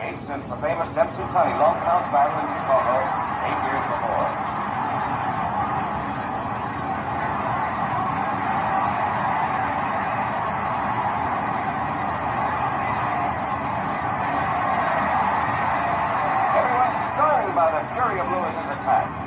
since the famous Dempsey Sonny long count battle in Chicago 8 years before. Everyone stunned by the fury of Lewis's attack.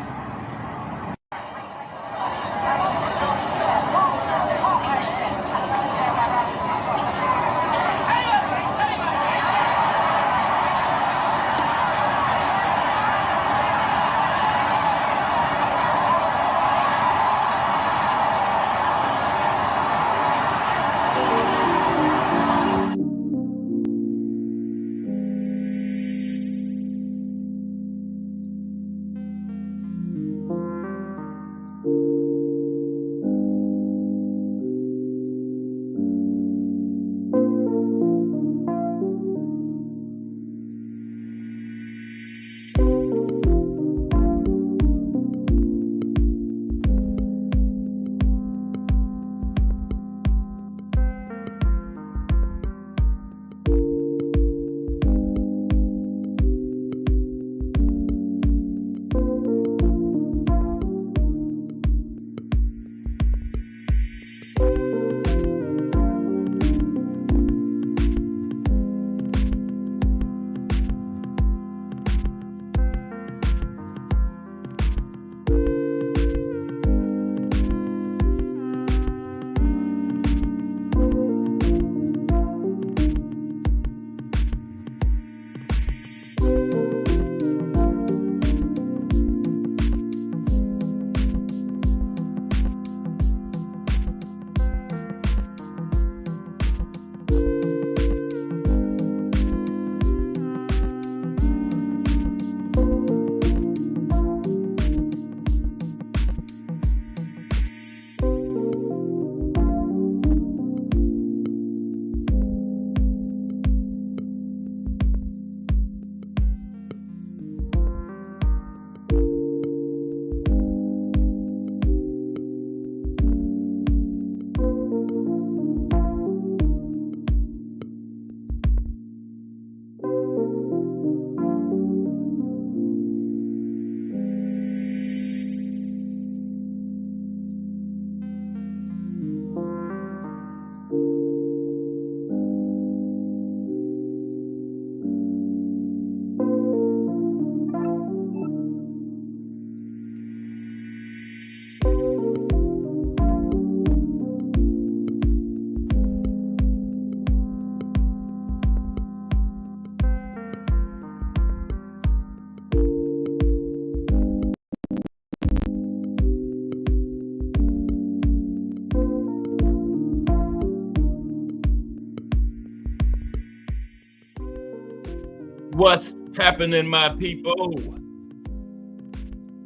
What's happening, my people?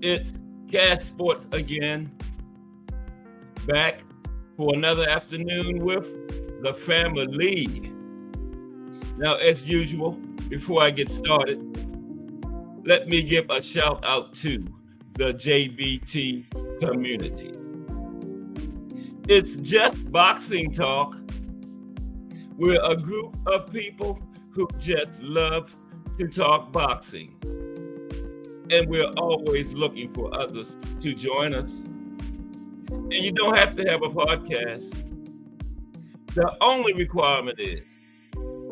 It's Gas Sports again, back for another afternoon with the family. Now, as usual, before I get started, let me give a shout out to the JBT community. It's just boxing talk. We're a group of people who just love to talk boxing. And we're always looking for others to join us. And you don't have to have a podcast. The only requirement is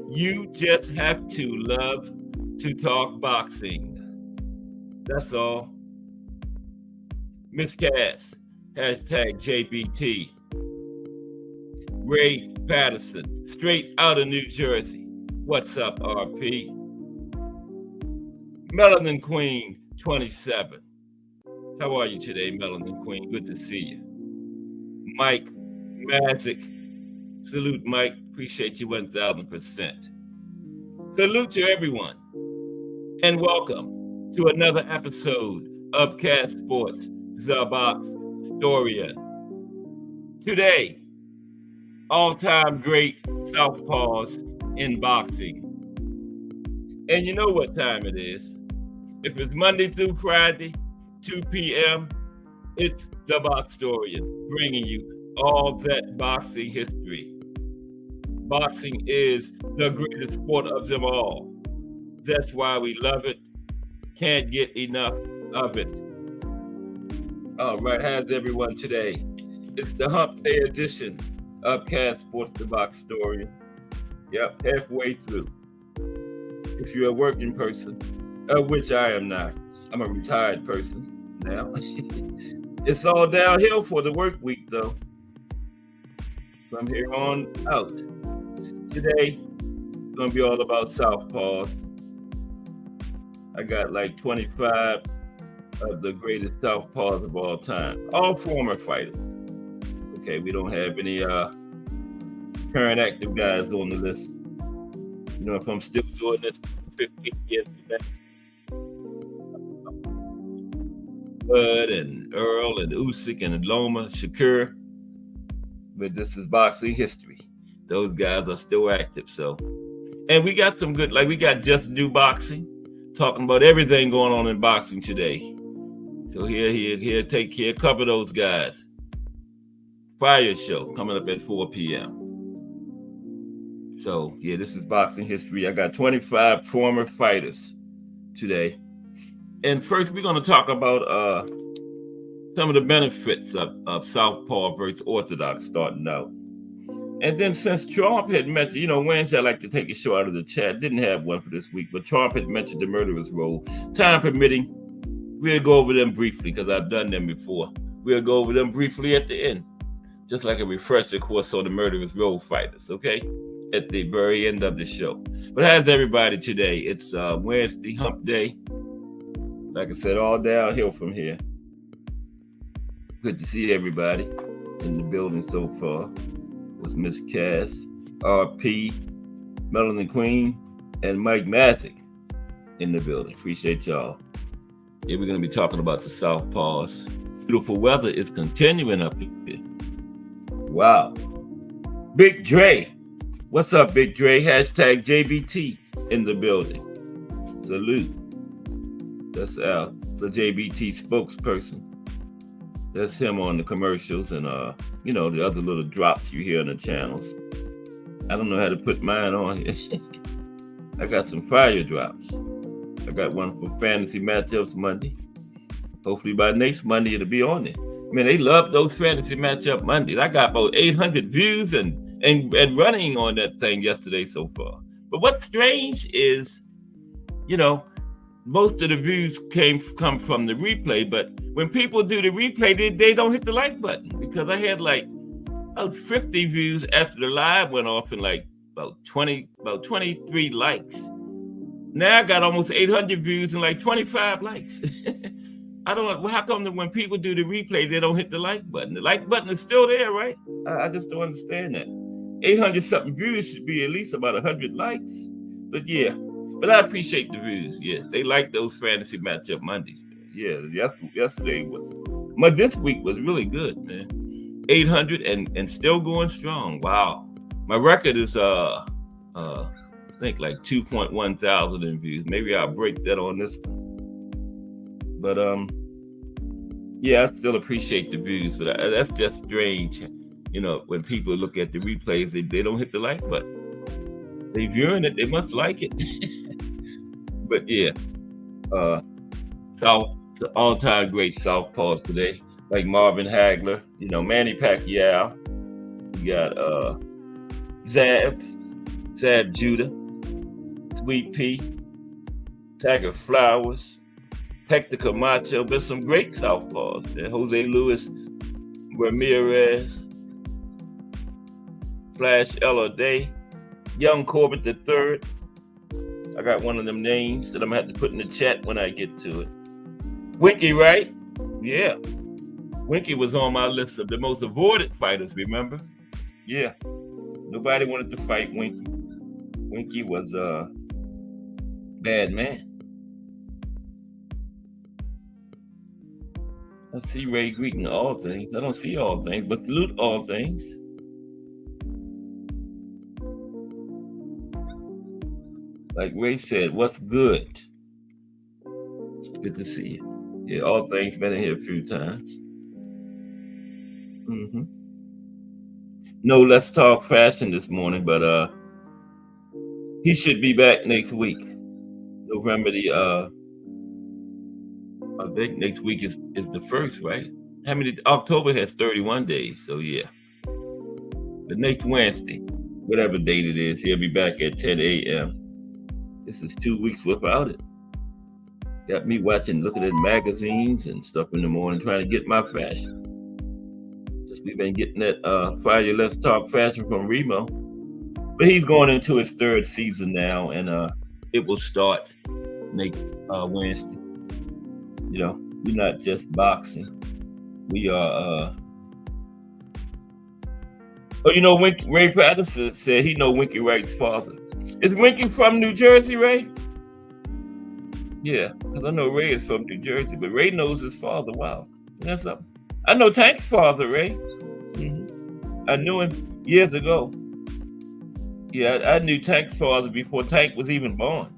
you just have to love to talk boxing. That's all. Miss Cass, hashtag JBT. Ray Patterson, straight out of New Jersey. What's up, RP? Melanin Queen 27. How are you today, Melanin Queen? Good to see you. Mike Magic. Salute, Mike. Appreciate you 1000%. Salute to everyone. And welcome to another episode of Cast Sports, the Box Historian. Today, all-time great Southpaws in boxing. And you know what time it is. If it's Monday through Friday, 2 p.m., it's the Box Historian, bringing you all that boxing history. Boxing is the greatest sport of them all. That's why we love it. Can't get enough of it. All right, how's everyone today? It's the Hump Day edition of Cast Sports the Box Story. Yep, halfway through. If you're a working person, of which I am not, I'm a retired person now. It's all downhill for the work week, though. From here on out. Today, it's going to be all about Southpaws. I got like 25 of the greatest Southpaws of all time. All former fighters. Okay, we don't have any current active guys on the list. You know, if I'm still doing this 15 years back, Bud and Earl and Usyk and Loma, Shakur. But this is boxing history. Those guys are still active. So, and we got some good, like we got Just Do Boxing, talking about everything going on in boxing today. So here, cover those guys. Fire show coming up at 4 p.m. So, yeah, this is boxing history. I got 25 former fighters today. And first, we're going to talk about some of the benefits of Southpaw versus Orthodox starting out. And then since Trump had mentioned, you know, Wednesday, I like to take a show out of the chat. Didn't have one for this week, but Trump had mentioned the murderer's row. Time permitting, we'll go over them briefly because I've done them before. We'll go over them briefly at the end, just like a refresher course on the murderer's row fighters, okay? At the very end of the show. But how's everybody today? It's Wednesday, hump day. Like I said, all downhill from here. Good to see everybody in the building so far. Was Miss Cass, RP, Melanin Queen, and Mike Masick in the building. Appreciate y'all. Yeah, we're going to be talking about the Southpaws. Beautiful weather is continuing up here. Wow. Big Dre. What's up, Big Dre? Hashtag JBT in the building. Salute. That's Al, the JBT spokesperson. That's him on the commercials and, you know, the other little drops you hear on the channels. I don't know how to put mine on here. I got some fire drops. I got one for Fantasy Matchups Monday. Hopefully by next Monday it'll be on there. Man, they love those Fantasy Matchup Mondays. I got about 800 views and running on that thing yesterday so far. But what's strange is, you know, most of the views come from the replay, but when people do the replay, they don't hit the like button because I had like about 50 views after the live went off and like about 23 likes. Now I got almost 800 views and like 25 likes. I don't know, how come that when people do the replay, they don't hit the like button? The like button is still there, right? I just don't understand that. 800 something views should be at least about 100 likes. But yeah, but I appreciate the views. Yeah, they like those Fantasy Matchup Mondays. Yeah, yesterday this week was really good, man. 800 and still going strong. Wow. My record is I think like 2.1 thousand in views. Maybe I'll break that on this one. But yeah, I still appreciate the views, but that's just strange. You know, when people look at the replays, they don't hit the like button. They viewing it, they must like it. But yeah, the all-time great Southpaws today, like Marvin Hagler, you know, Manny Pacquiao. We got Zab Judah, Sweet Pea, Tiger Flowers, Hector Camacho. But some great Southpaws there. Jose Luis Ramirez, Flash Day, Young Corbett III. I got one of them names that I'm going to have to put in the chat when I get to it. Winky, right? Yeah. Winky was on my list of the most avoided fighters, remember? Yeah. Nobody wanted to fight Winky. Winky was a bad man. I see Ray greeting all things. I don't see all things, but salute all things. Like Ray said, what's good? Good to see you. Yeah, all things been in here a few times. No, let's talk fashion this morning, but he should be back next week. November the I think next week is the first, right? How many? October has 31 days, so yeah. The next Wednesday, whatever date it is, he'll be back at 10 a.m. This is 2 weeks without it. Got me looking at magazines and stuff in the morning, trying to get my fashion. Just we've been getting that Friday Let's Talk fashion from Remo. But he's going into his third season now, and it will start next Wednesday. You know, we're not just boxing. We are oh, you know, Ray Patterson said he know Winky Wright's father. Is Winky from New Jersey, Ray? Yeah, because I know Ray is from New Jersey, but Ray knows his father. Wow, that's something. I know Tank's father, Ray. Mm-hmm. I knew him years ago. Yeah, I knew Tank's father before Tank was even born.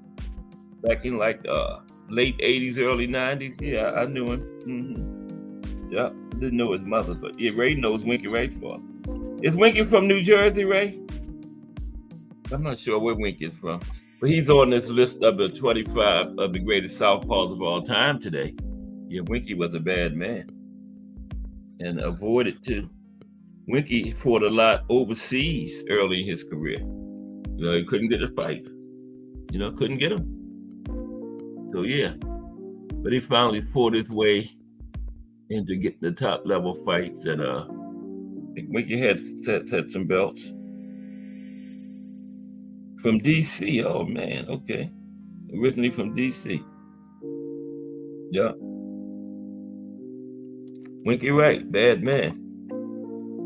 Back in like late 80s, early 90s. Yeah, I knew him. Mm-hmm. Yeah, didn't know his mother, but yeah, Ray knows Winky Wright's father. Is Winky from New Jersey, Ray? I'm not sure where Winky is from, but he's on this list of the 25 of the greatest Southpaws of all time today. Yeah, Winky was a bad man and avoided too. Winky fought a lot overseas early in his career. You know, he couldn't get a fight. You know, couldn't get him. So yeah, but he finally fought his way into getting the top level fights, and Winky had some belts from DC. Oh man, okay, originally from DC. Yeah, Winky Wright, bad man.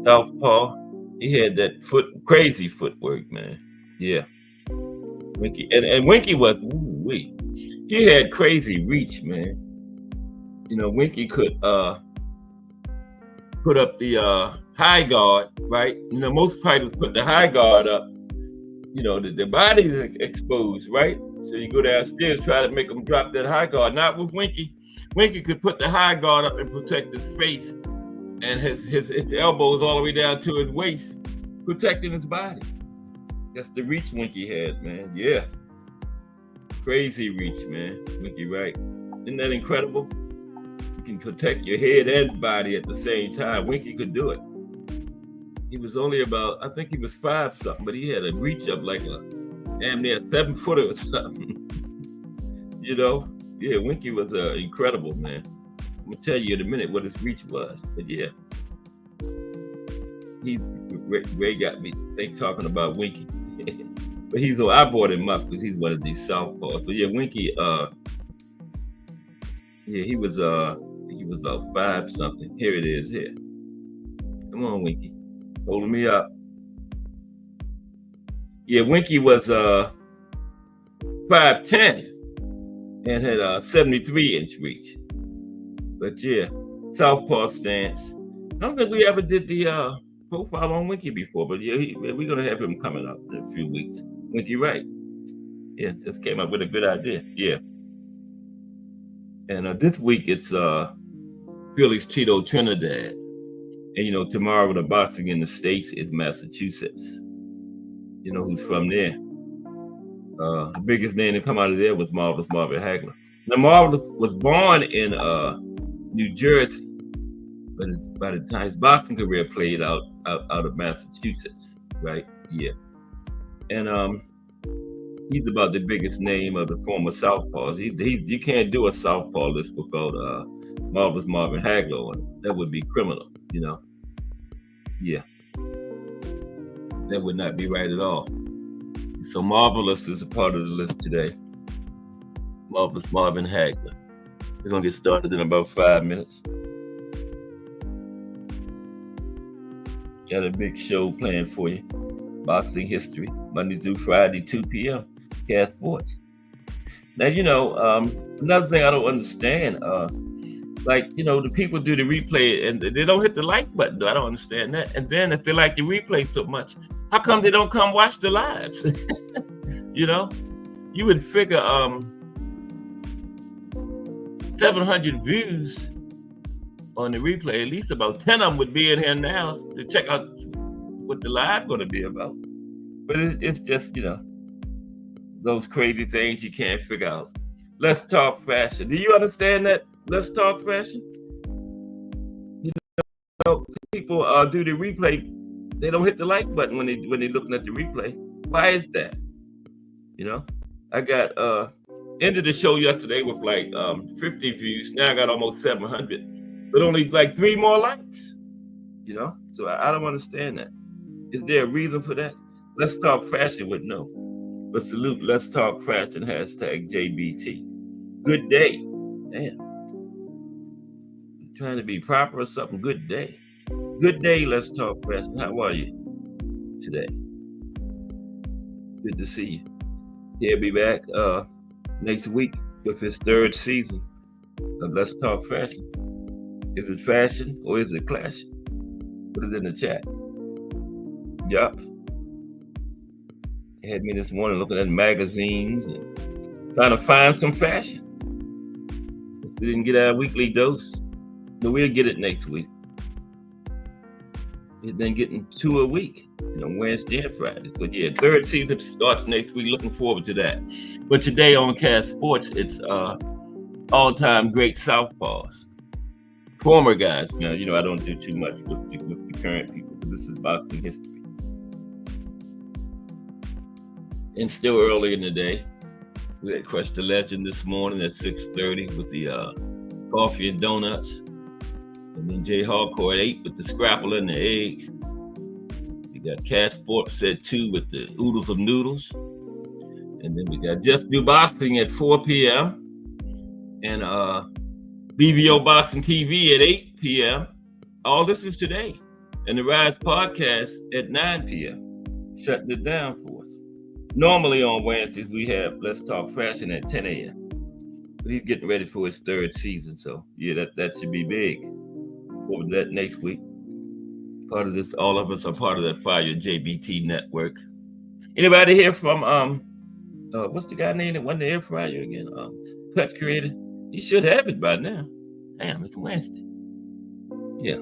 Southpaw, he had that crazy footwork, man. Yeah, Winky, and Winky was, he had crazy reach, man. You know, Winky could put up the high guard, right? You know, most fighters put the high guard up. You know, the body's exposed, right? So you go downstairs, try to make them drop that high guard. Not with Winky. Winky could put the high guard up and protect his face and his elbows all the way down to his waist, protecting his body. That's the reach Winky had, man. Yeah. Crazy reach, man. Winky Wright. Isn't that incredible? You can protect your head and body at the same time. Winky could do it. He was only about, I think he was 5 something, but he had a reach up like a damn near 7 footer or something. You know? Yeah, Winky was incredible, man. I'm gonna tell you in a minute what his reach was, but yeah. Ray got me talking about Winky. But I brought him up because he's one of these Southpaws. But yeah, Winky, he was about 5 something. Here it is here. Come on, Winky. Holding me up. Yeah, Winky was 5'10" and had a 73-inch reach. But yeah, Southpaw stance. I don't think we ever did the profile on Winky before, but yeah, we're gonna have him coming up in a few weeks. Winky Wright. Yeah, just came up with a good idea. Yeah. And this week it's Felix Tito Trinidad. And you know, tomorrow the boxing in the States is Massachusetts. You know who's from there? The biggest name to come out of there was Marvelous Marvin Hagler. Now Marvelous was born in New Jersey, but by the time his boxing career played out of Massachusetts, right? Yeah. And he's about the biggest name of the former Southpaws. You can't do a Southpaw list without Marvelous Marvin Hagler on it. That would be criminal, you know? Yeah. That would not be right at all. So Marvelous is a part of the list today. Marvelous Marvin Hagler. We're going to get started in about 5 minutes. Got a big show planned for you. Boxing history, Monday through Friday, 2 p.m. Cast Sports. Now, you know, another thing I don't understand, like, you know, the people do the replay and they don't hit the like button, though. I don't understand that. And then if they like the replay so much, how come they don't come watch the lives? You know, you would figure 700 views on the replay, at least about 10 of them would be in here now to check out what the live going to be about. But it's just, you know, those crazy things you can't figure out. Let's talk fashion. Do you understand that? Let's talk fashion. You know, people do the replay. They don't hit the like button when they're looking at the replay. Why is that? You know, I got ended the show yesterday with like 50 views. Now I got almost 700, but only like 3 more likes. You know, so I don't understand that. Is there a reason for that? Let's talk fashion with no. But salute, let's talk fashion, #JBT. Good day. Damn. Trying to be proper or something. Good day. Good day, let's talk fashion. How are you today? Good to see you. He'll be back next week with his 3rd season of Let's Talk Fashion. Is it fashion or is it clashing? Put it in the chat. Yup. Had me this morning looking at magazines and trying to find some fashion. We didn't get our weekly dose, but we'll get it next week. We've been getting 2 a week, Wednesday and Fridays. But yeah, 3rd season starts next week. Looking forward to that. But today on Cast Sports, it's all-time great Southpaws. Former guys. Now, I don't do too much with the current people, but this is boxing history. And still early in the day, we had Crush the Legend this morning at 6:30 with the coffee and donuts. And then Jay Hardcore at 8 with the scrapple and the eggs. We got Cast Sports at 2 with the oodles of noodles. And then we got Just Do Boxing at 4 p.m. And BVO Boxing TV at 8 p.m. All this is today. And the Rise Podcast at 9 p.m. Shutting it down for us. Normally on Wednesdays, we have Let's Talk Fashion at 10 a.m. But he's getting ready for his 3rd season. So, yeah, that should be big. For that next week. Part of this, all of us are part of that Fire JBT network. Anybody here from, what's the guy name that won the air fryer again? Cut Creator. He should have it by now. Damn, it's Wednesday. Yeah.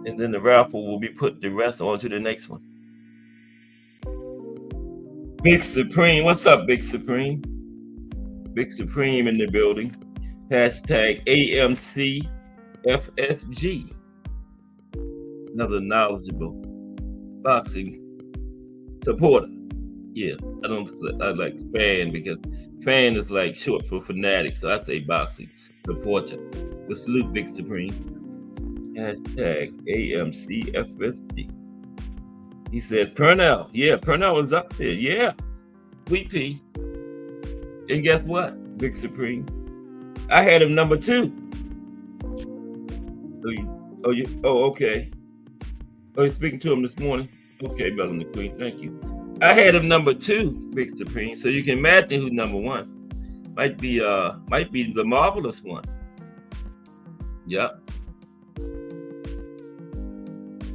And then the raffle will be put the rest on to the next one. Big Supreme. What's up, Big Supreme? Big Supreme in the building. #AMCFSG. Another knowledgeable boxing supporter. Yeah, I like fan because fan is like short for fanatic. So I say boxing supporter. But salute Big Supreme. #AMCFSG. He says, Purnell. Yeah, Purnell is up there. Yeah. Sweet Pea. And guess what, Big Supreme? I had him number 2. Okay. Oh, you're speaking to him this morning? Okay, Melanie Queen, thank you. I had him number 2, Big Supreme, so you can imagine who's number 1. Might be the marvelous one. Yep.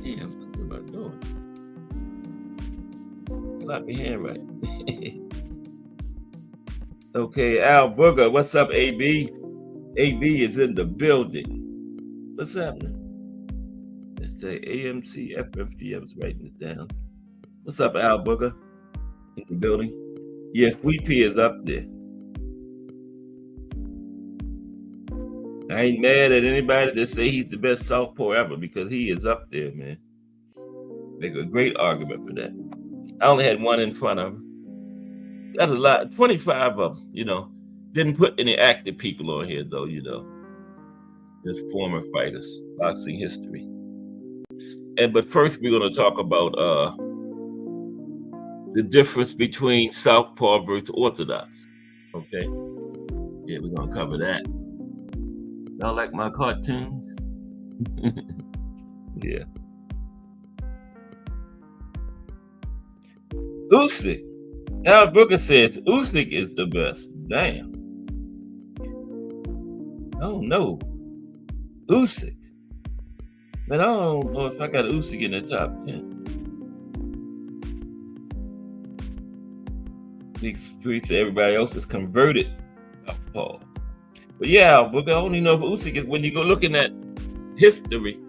Damn, what am I doing? Slap your hand right. Okay, Al Booger, what's up, AB? AB is in the building. What's happening? Let's say AMC FFG. I was writing it down. What's up, Al Booger? In the building. Yes, Sweet Pea is up there. I ain't mad at anybody that say he's the best southpaw ever because he is up there, man. Make a great argument for that. I only had 1 in front of him. Got a lot, 25 of them, Didn't put any active people on here, though, Just former fighters, boxing history. But first, we're going to talk about the difference between Southpaw versus Orthodox. Okay? Yeah, we're going to cover that. Y'all like my cartoons? Yeah. Usyk. Al Booker says Usyk is the best. Damn. Oh no. Usyk. But I don't know if I got Usyk in the top 10. Big streets, everybody else is converted. Paul. But yeah, Booker, I only know if Usyk is when you go looking at history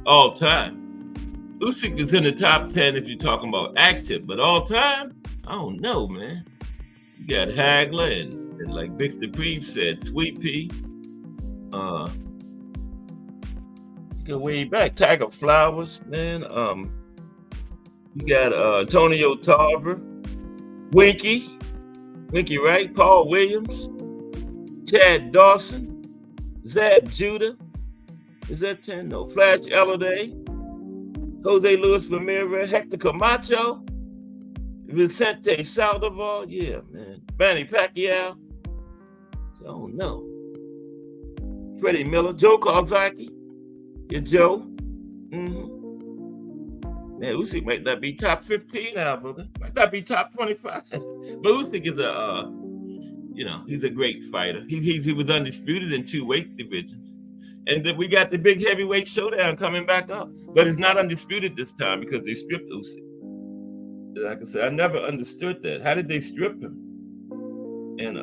all time. Usyk is in the top 10 if you're talking about active, but all time, I don't know, man. You got Hagler and like Big Supreme said, Sweet Pea. You go way back, Tiger Flowers, man. You got Antonio Tarver, Winky, right? Paul Williams, Chad Dawson, Zab Judah. Is that 10? No. Flash Elliday, Jose Luis Ramirez, Hector Camacho, Vicente Saldivar. Yeah, man. Manny Pacquiao. Oh, no. Freddie Miller, Joe Kawasaki. Yeah, Joe. Man, Usyk might not be top 15 now, brother. Might not be top 25. But Usyk is he's a great fighter. He was undisputed in 2 weight divisions. And then we got the big heavyweight showdown coming back up. But it's not undisputed this time because they stripped Usyk. Like I said, I never understood that. How did they strip him? And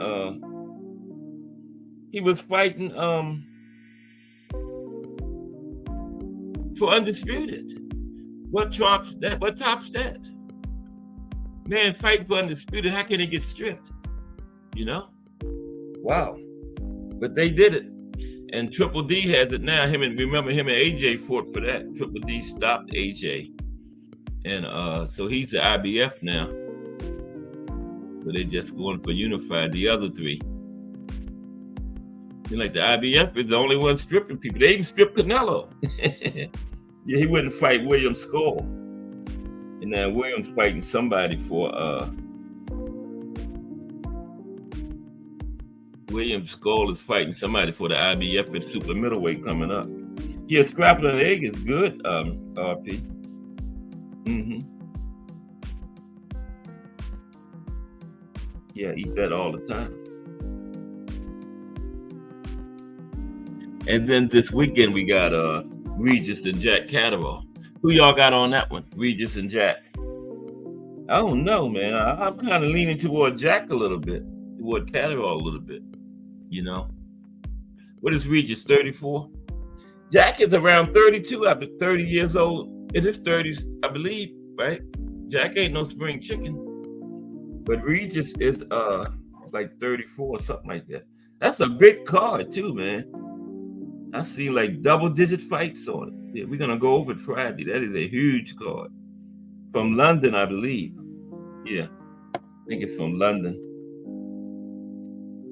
he was fighting for undisputed. What tops that? What tops that? Man, fighting for undisputed. How can it get stripped? You know? Wow. But they did it. And Triple D has it now. Him and AJ fought for that. Triple D stopped AJ. And so he's the IBF now. So they're just going for unified the other 3. Like the IBF is the only one stripping people. They even stripped Canelo. Yeah, he wouldn't fight William Skull. And now Williams fighting somebody for William Skull is fighting somebody for the IBF at super middleweight coming up. Yeah, scrambled an egg is good, RP. Yeah, eat that all the time. And then this weekend we got Regis and Jack Catterall. Who y'all got on that one? Regis and Jack. I don't know, man. I'm kind of leaning toward Jack a little bit, toward Catterall a little bit. You know, what is Regis? 34. Jack is around 32. After 30 years old in his 30s, I believe. Right? Jack ain't no spring chicken, but Regis is like 34 or something like that. That's a big card too, man. I see like double-digit fights on it. Yeah, we're gonna go over it Friday. That is a huge card from London, I believe. Yeah, I think it's from London.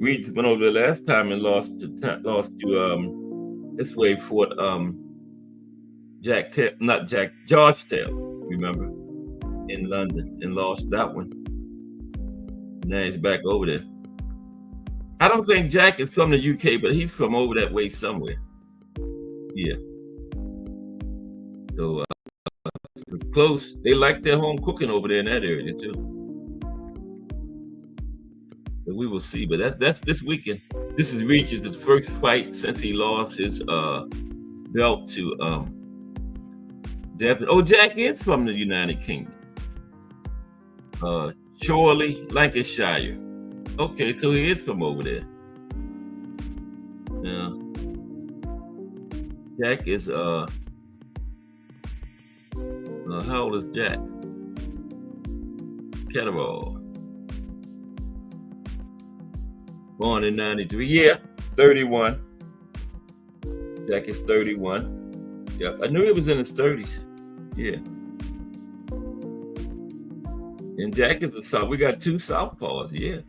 Regis went over there last time and lost to this way fought George Taylor, remember, in London and lost that one. Now he's back over there. I don't think Jack is from the UK, but he's from over that way somewhere. Yeah. So it's close. They like their home cooking over there in that area too. But we will see. But that's this weekend. This is Regis' first fight since he lost his belt to Devin. Oh, Jack is from the United Kingdom. Chorley, Lancashire. Okay, so he is from over there. Yeah. Jack is how old is Jack? Catterall. Born in 93. Yeah, 31. Jack is 31. Yep, I knew he was in his 30s. Yeah. And Jack is a South. We got 2 Southpaws, yeah.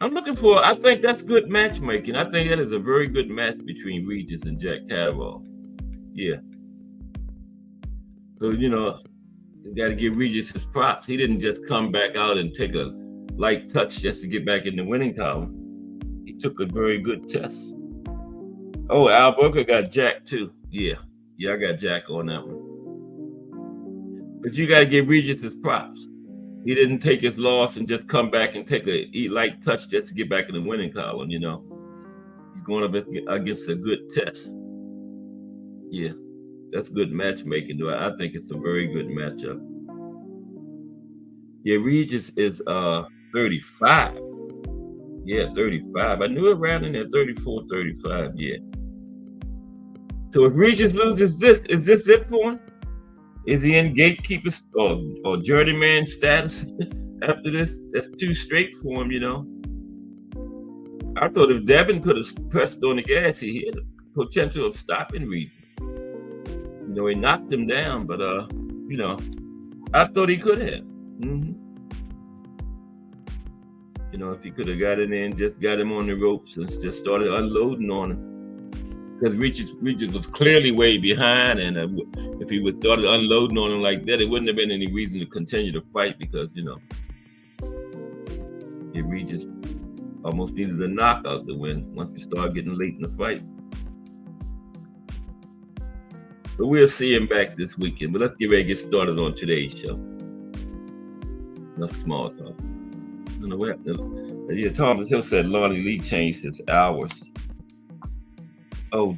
I'm looking for, I think that's good matchmaking. I think that is a very good match between Regis and Jack Catterall. Yeah. So, you know, you got to give Regis his props. He didn't just come back out and take a light touch just to get back in the winning column. He took a very good test. Oh, Al Booker got Jack too. Yeah. Yeah, I got Jack on that one. But you got to give Regis his props. He didn't take his loss and just come back and take a light touch just to get back in the winning column, you know. He's going up against a good test. Yeah, that's good matchmaking. I think it's a very good matchup. Yeah, Regis is 35. Yeah, 35. I knew it around in there, 34, 35, yeah. So if Regis loses this, is this it for him? Is he in gatekeeper or journeyman status after this. That's too straight for him, you know. I thought if Devin could have pressed on the gas, he had the potential of stopping Regis. You know, he knocked him down, but you know, I thought he could have. You know, if he could have got in there and just got him on the ropes and just started unloading on him, because Regis was clearly way behind, and if he would started unloading on him like that, it wouldn't have been any reason to continue to fight, because you know, Regis almost needed a knockout to win once he started getting late in the fight. But we'll see him back this weekend. But let's get ready to get started on today's show. Enough small talk. I don't know what happened. Yeah, Thomas Hill said Lonnie Lee changed his hours. Oh,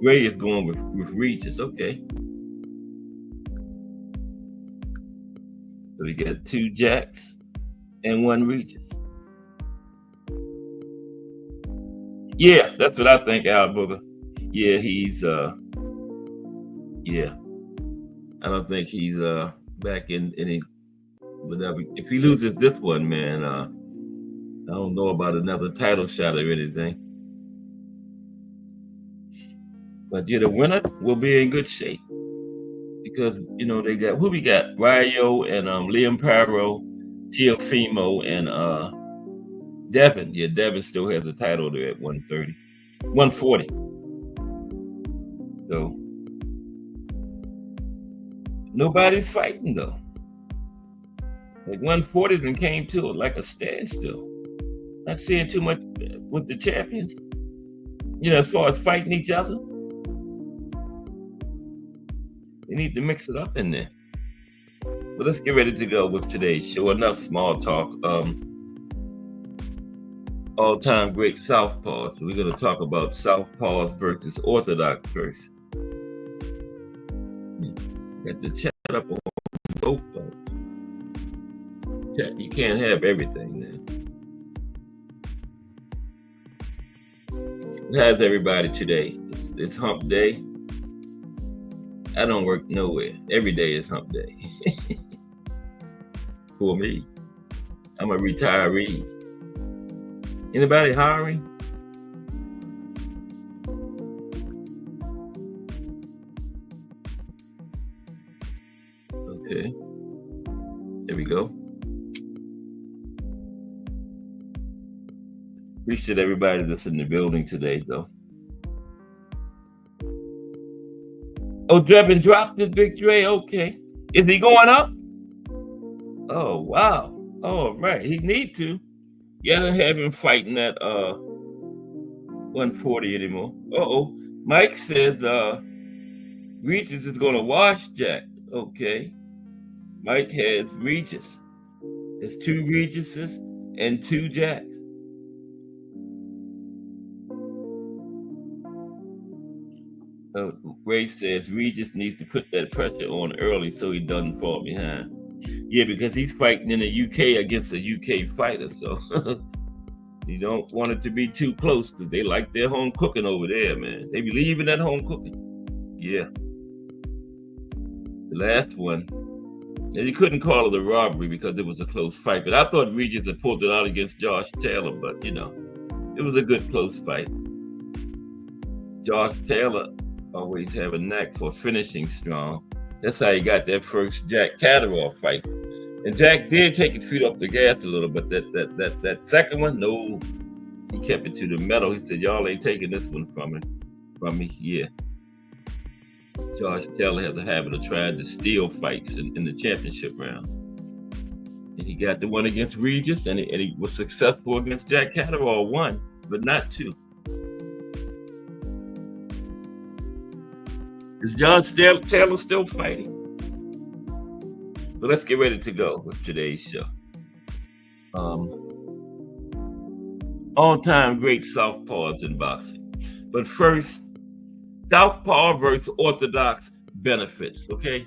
Ray is going with Regis. Okay. So we got 2 Jacks and 1 Regis. Yeah, that's what I think, Al Booger. Yeah, he's yeah. I don't think he's back in any. But if he loses this one, man, I don't know about another title shot or anything. But yeah, the winner will be in good shape, because you know they got we got Ryo and Liam Paro, Teofimo, and Devin. Yeah, Devin still has a title there at 130, 140. So nobody's fighting though. Like 140 then came to it like a standstill. Not seeing too much with the champions. You know, as far as fighting each other. They need to mix it up in there. But let's get ready to go with today's show. Enough small talk. All-time great Southpaws. So we're going to talk about Southpaws versus Orthodox first. Got the chat up on both folks. Chat, you can't have everything now. How's everybody today? It's hump day. I don't work nowhere. Every day is hump day. For me. I'm a retiree. Anybody hiring? Okay. There we go. Appreciate everybody that's in the building today, though. Oh, Devin dropped his Big Dre. Okay. Is he going up? Oh, wow. Oh, right. He need to. You don't have him fighting at 140 anymore. Uh-oh. Mike says Regis is going to wash Jack. Okay. Mike has Regis. There's 2 Regises and 2 Jacks. Ray says Regis needs to put that pressure on early so he doesn't fall behind. Yeah, because he's fighting in the UK against a UK fighter, so you don't want it to be too close, because they like their home cooking over there, man. They believe in that home cooking. Yeah. The last one, and you couldn't call it a robbery because it was a close fight, but I thought Regis had pulled it out against Josh Taylor, but you know, it was a good close fight. Josh Taylor always have a knack for finishing strong. That's how he got that first Jack Catterall fight. And Jack did take his feet off the gas a little, but that second one, no, he kept it to the metal. He said, "Y'all ain't taking this one from me." Yeah. Josh Taylor has a habit of trying to steal fights in the championship round. And he got the one against Regis, and he was successful against Jack Catterall, 1, but not 2. Is Josh Taylor still fighting? But let's get ready to go with today's show. All-time great Southpaws in boxing. But first, Southpaw versus Orthodox benefits, okay?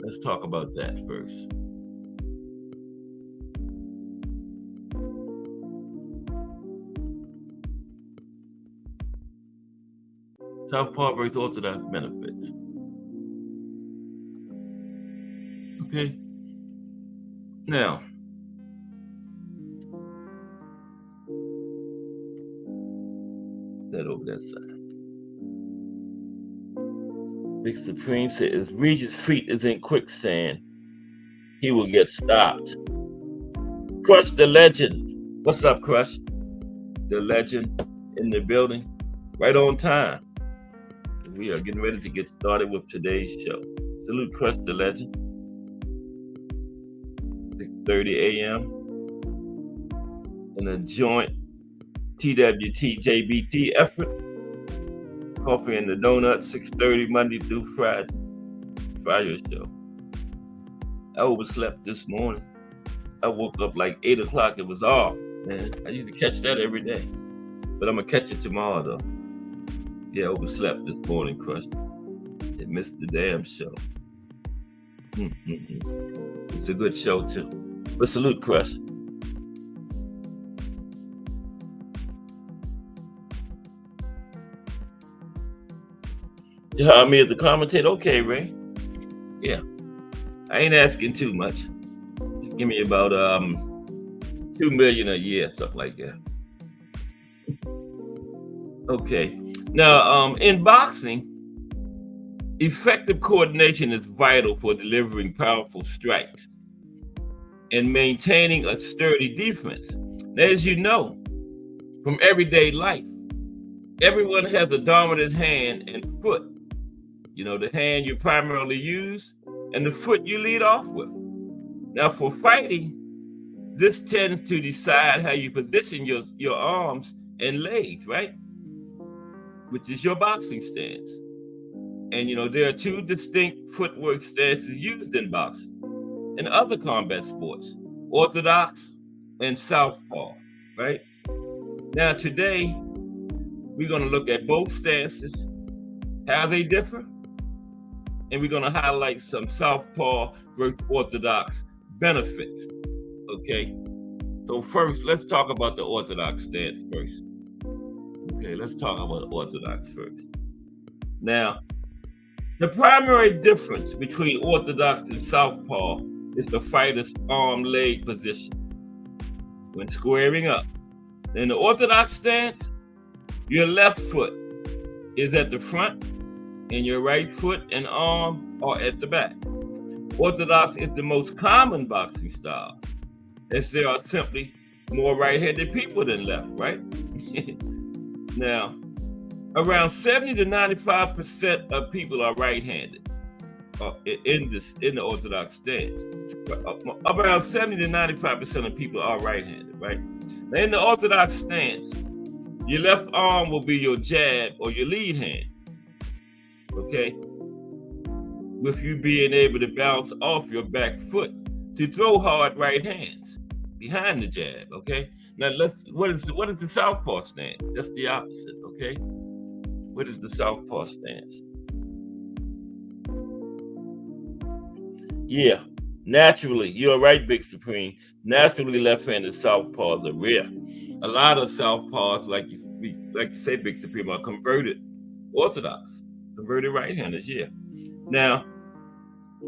Let's talk about that first. Southpaw versus Orthodox benefits. Okay. Now, that over that side. Big Supreme said, if Regis' feet is in quicksand, he will get stopped. Crush the legend. What's up, Crush? The legend in the building, right on time. We are getting ready to get started with today's show. Salute Crush the legend. 6:30 a.m. in a joint TWT JBT effort. Coffee and the Donut, 6:30 Monday through Friday. Fire show. I overslept this morning. I woke up like 8 o'clock. It was off, man. I used to catch that every day. But I'm going to catch it tomorrow, though. Yeah, I overslept this morning, Crush. It missed the damn show. It's a good show, too. But salute, Crush. You hired me as the commentator? Okay, Ray. Yeah. I ain't asking too much. Just give me about $2 million a year, something like that. Okay. Now, in boxing, effective coordination is vital for delivering powerful strikes and maintaining a sturdy defense. Now, as you know, from everyday life, everyone has a dominant hand and foot. You know, the hand you primarily use and the foot you lead off with. Now, for fighting, this tends to decide how you position your arms and legs, right? Which is your boxing stance. And, you know, there are two distinct footwork stances used in boxing and other combat sports, Orthodox and Southpaw, right? Now, today, we're going to look at both stances, how they differ, and we're going to highlight some Southpaw versus Orthodox benefits, okay? So first, let's talk about the Orthodox stance first. Okay, let's talk about Orthodox first. Now, the primary difference between Orthodox and Southpaw is the fighter's arm-leg position when squaring up. In the Orthodox stance, your left foot is at the front and your right foot and arm are at the back. Orthodox is the most common boxing style, as there are simply more right-handed people than left, right? Now, around 70 to 95% of people are right-handed in the Orthodox stance. Around 70 to 95% of people are right-handed, right? Now, in the Orthodox stance, your left arm will be your jab or your lead hand, okay? With you being able to bounce off your back foot to throw hard right hands behind the jab, okay? Now, what is the Southpaw stance? That's the opposite, okay? What is the Southpaw stance? Yeah, naturally, you're right, Big Supreme. Naturally, left-handed Southpaws are rare. A lot of Southpaws, like you say, Big Supreme, are converted Orthodox, converted right-handers, yeah. Now,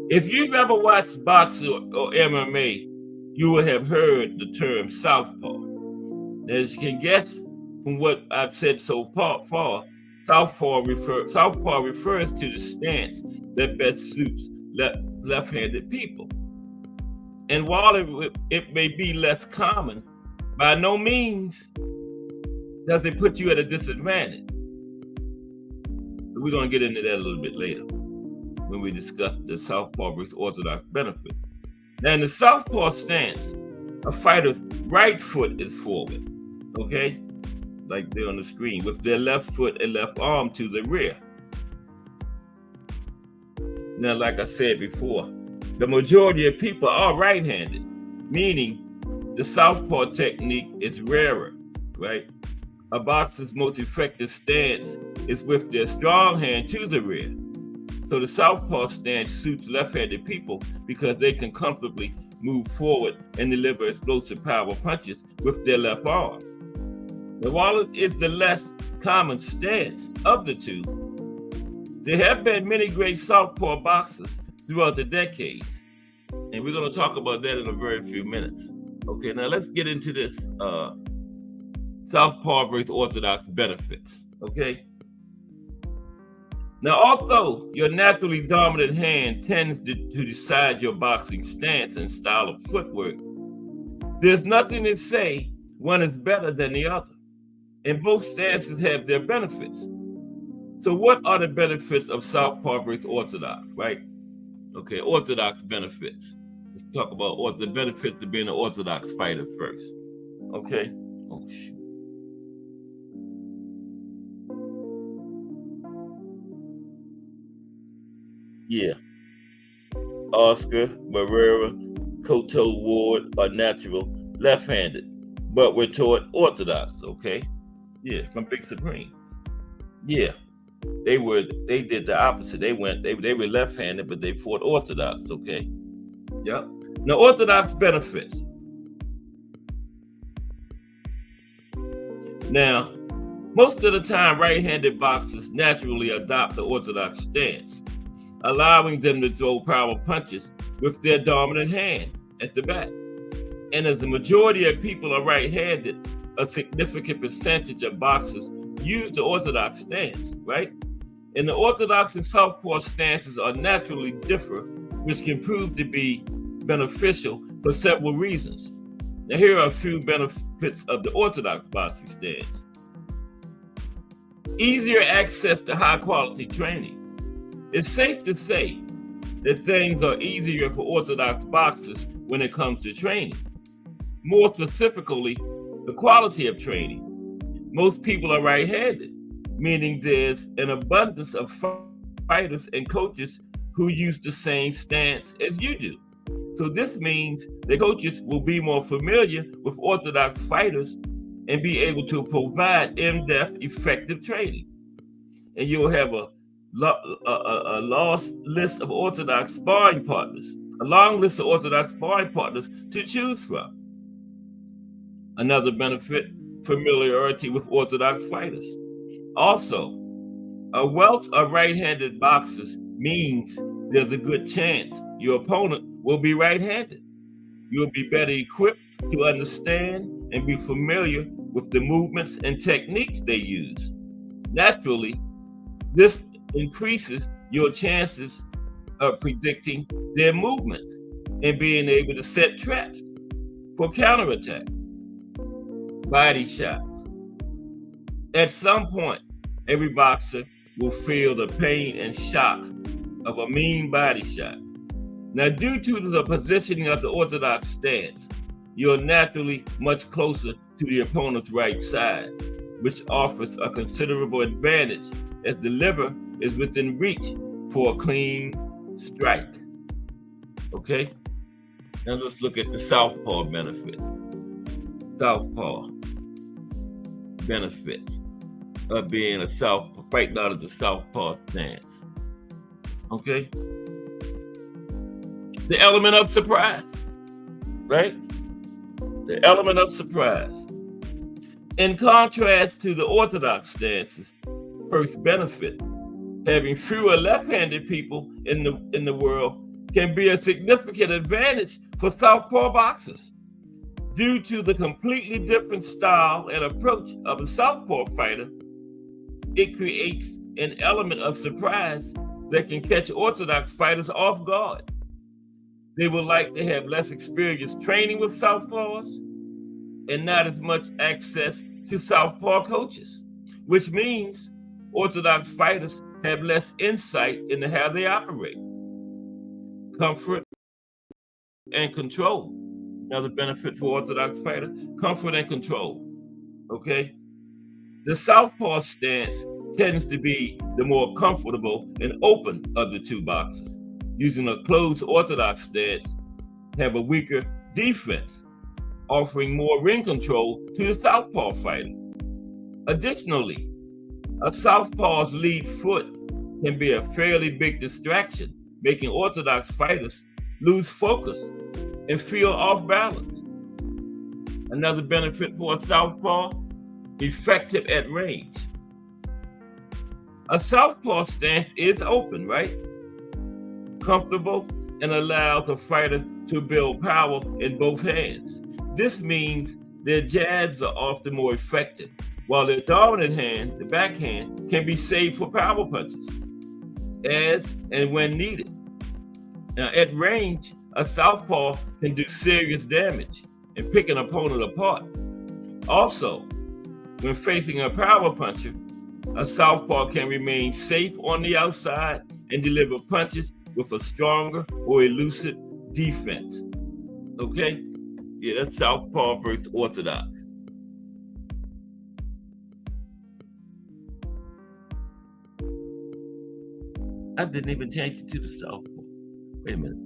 if you've ever watched boxing or MMA, you will have heard the term Southpaw. As you can guess from what I've said so far, Southpaw refers to the stance that best suits left-handed people. And while it may be less common, by no means does it put you at a disadvantage. We're going to get into that a little bit later when we discuss the Southpaw versus Orthodox benefit. Now, in the Southpaw stance, a fighter's right foot is forward, okay? Like they're on the screen, with their left foot and left arm to the rear. Now, like I said before, the majority of people are right-handed, meaning the Southpaw technique is rarer, right? A boxer's most effective stance is with their strong hand to the rear. So the Southpaw stance suits left-handed people because they can comfortably move forward and deliver explosive power punches with their left arm. Now, while it is the less common stance of the two, there have been many great Southpaw boxers throughout the decades, And we're going to talk about that in a very few minutes. Okay, now let's get into this Southpaw versus Orthodox benefits. Okay. Now, although your naturally dominant hand tends to decide your boxing stance and style of footwork, there's nothing to say one is better than the other, and both stances have their benefits. So what are the benefits of Southpaw versus Orthodox, right? Okay, Orthodox benefits. Let's talk about the benefits of being an Orthodox fighter first. Okay? Oh, shoot. Yeah. Oscar, Barrera, Cotto, Ward are natural left-handed, but we're taught Orthodox, okay? Yeah, from Big Supreme. Yeah. They did the opposite. They were left-handed, but they fought Orthodox, okay? Yep. Now, Orthodox benefits. Now, most of the time, right-handed boxers naturally adopt the Orthodox stance, allowing them to throw power punches with their dominant hand at the back. And as the majority of people are right-handed, a significant percentage of boxers use the Orthodox stance, right? And the Orthodox and Southpaw stances are naturally different, which can prove to be beneficial for several reasons. Now, here are a few benefits of the Orthodox boxing stance. Easier access to high-quality training. It's safe to say that things are easier for Orthodox boxers when it comes to training. More specifically, the quality of training. Most people are right-handed, meaning there's an abundance of fighters and coaches who use the same stance as you do. So this means the coaches will be more familiar with Orthodox fighters and be able to provide in-depth, effective training. And you'll have a long list of Orthodox sparring partners to choose from. Another benefit, familiarity with Orthodox fighters. Also, a wealth of right-handed boxers means there's a good chance your opponent will be right-handed. You'll be better equipped to understand and be familiar with the movements and techniques they use. Naturally, this increases your chances of predicting their movement and being able to set traps for counterattack. Body shots. At some point, every boxer will feel the pain and shock of a mean body shot. Now, due to the positioning of the Orthodox stance, you're naturally much closer to the opponent's right side, which offers a considerable advantage as the liver is within reach for a clean strike. Okay? Now let's look at the Southpaw benefit. Southpaw benefits of being a Southpaw, fighting out of the Southpaw stance. Okay? The element of surprise, right? The element of surprise. In contrast to the Orthodox stances, first benefit, having fewer left-handed people in the world can be a significant advantage for Southpaw boxers. Due to the completely different style and approach of a Southpaw fighter, it creates an element of surprise that can catch Orthodox fighters off guard. They will likely have less experience training with Southpaws and not as much access to Southpaw coaches, which means Orthodox fighters have less insight into how they operate. Comfort and control. Another benefit for Orthodox fighters, comfort and control. Okay? The Southpaw stance tends to be the more comfortable and open of the two boxers. Using a closed Orthodox stance, have a weaker defense, offering more ring control to the Southpaw fighter. Additionally, a Southpaw's lead foot can be a fairly big distraction, making Orthodox fighters lose focus and feel off balance. Another benefit for a Southpaw, effective at range. A Southpaw stance is open, right? Comfortable and allows a fighter to build power in both hands. This means their jabs are often more effective, while their dominant hand, the backhand, can be saved for power punches as and when needed. Now, at range, a southpaw can do serious damage and pick an opponent apart. Also, when facing a power puncher, a southpaw can remain safe on the outside and deliver punches with a stronger or elusive defense. Okay? Yeah, that's southpaw versus orthodox. I didn't even change it to the southpaw. Wait a minute.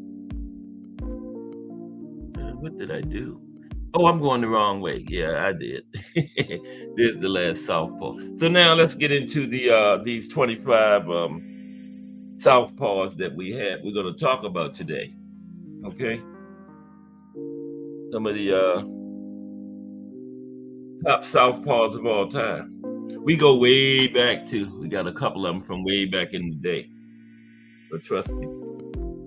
What did I do? Oh, I'm going the wrong way. Yeah, I did. There's the last southpaw. So now let's get into these 25 southpaws that we're going to talk about today. Okay? Some of the top southpaws of all time. We go way back too. We got a couple of them from way back in the day. But trust me,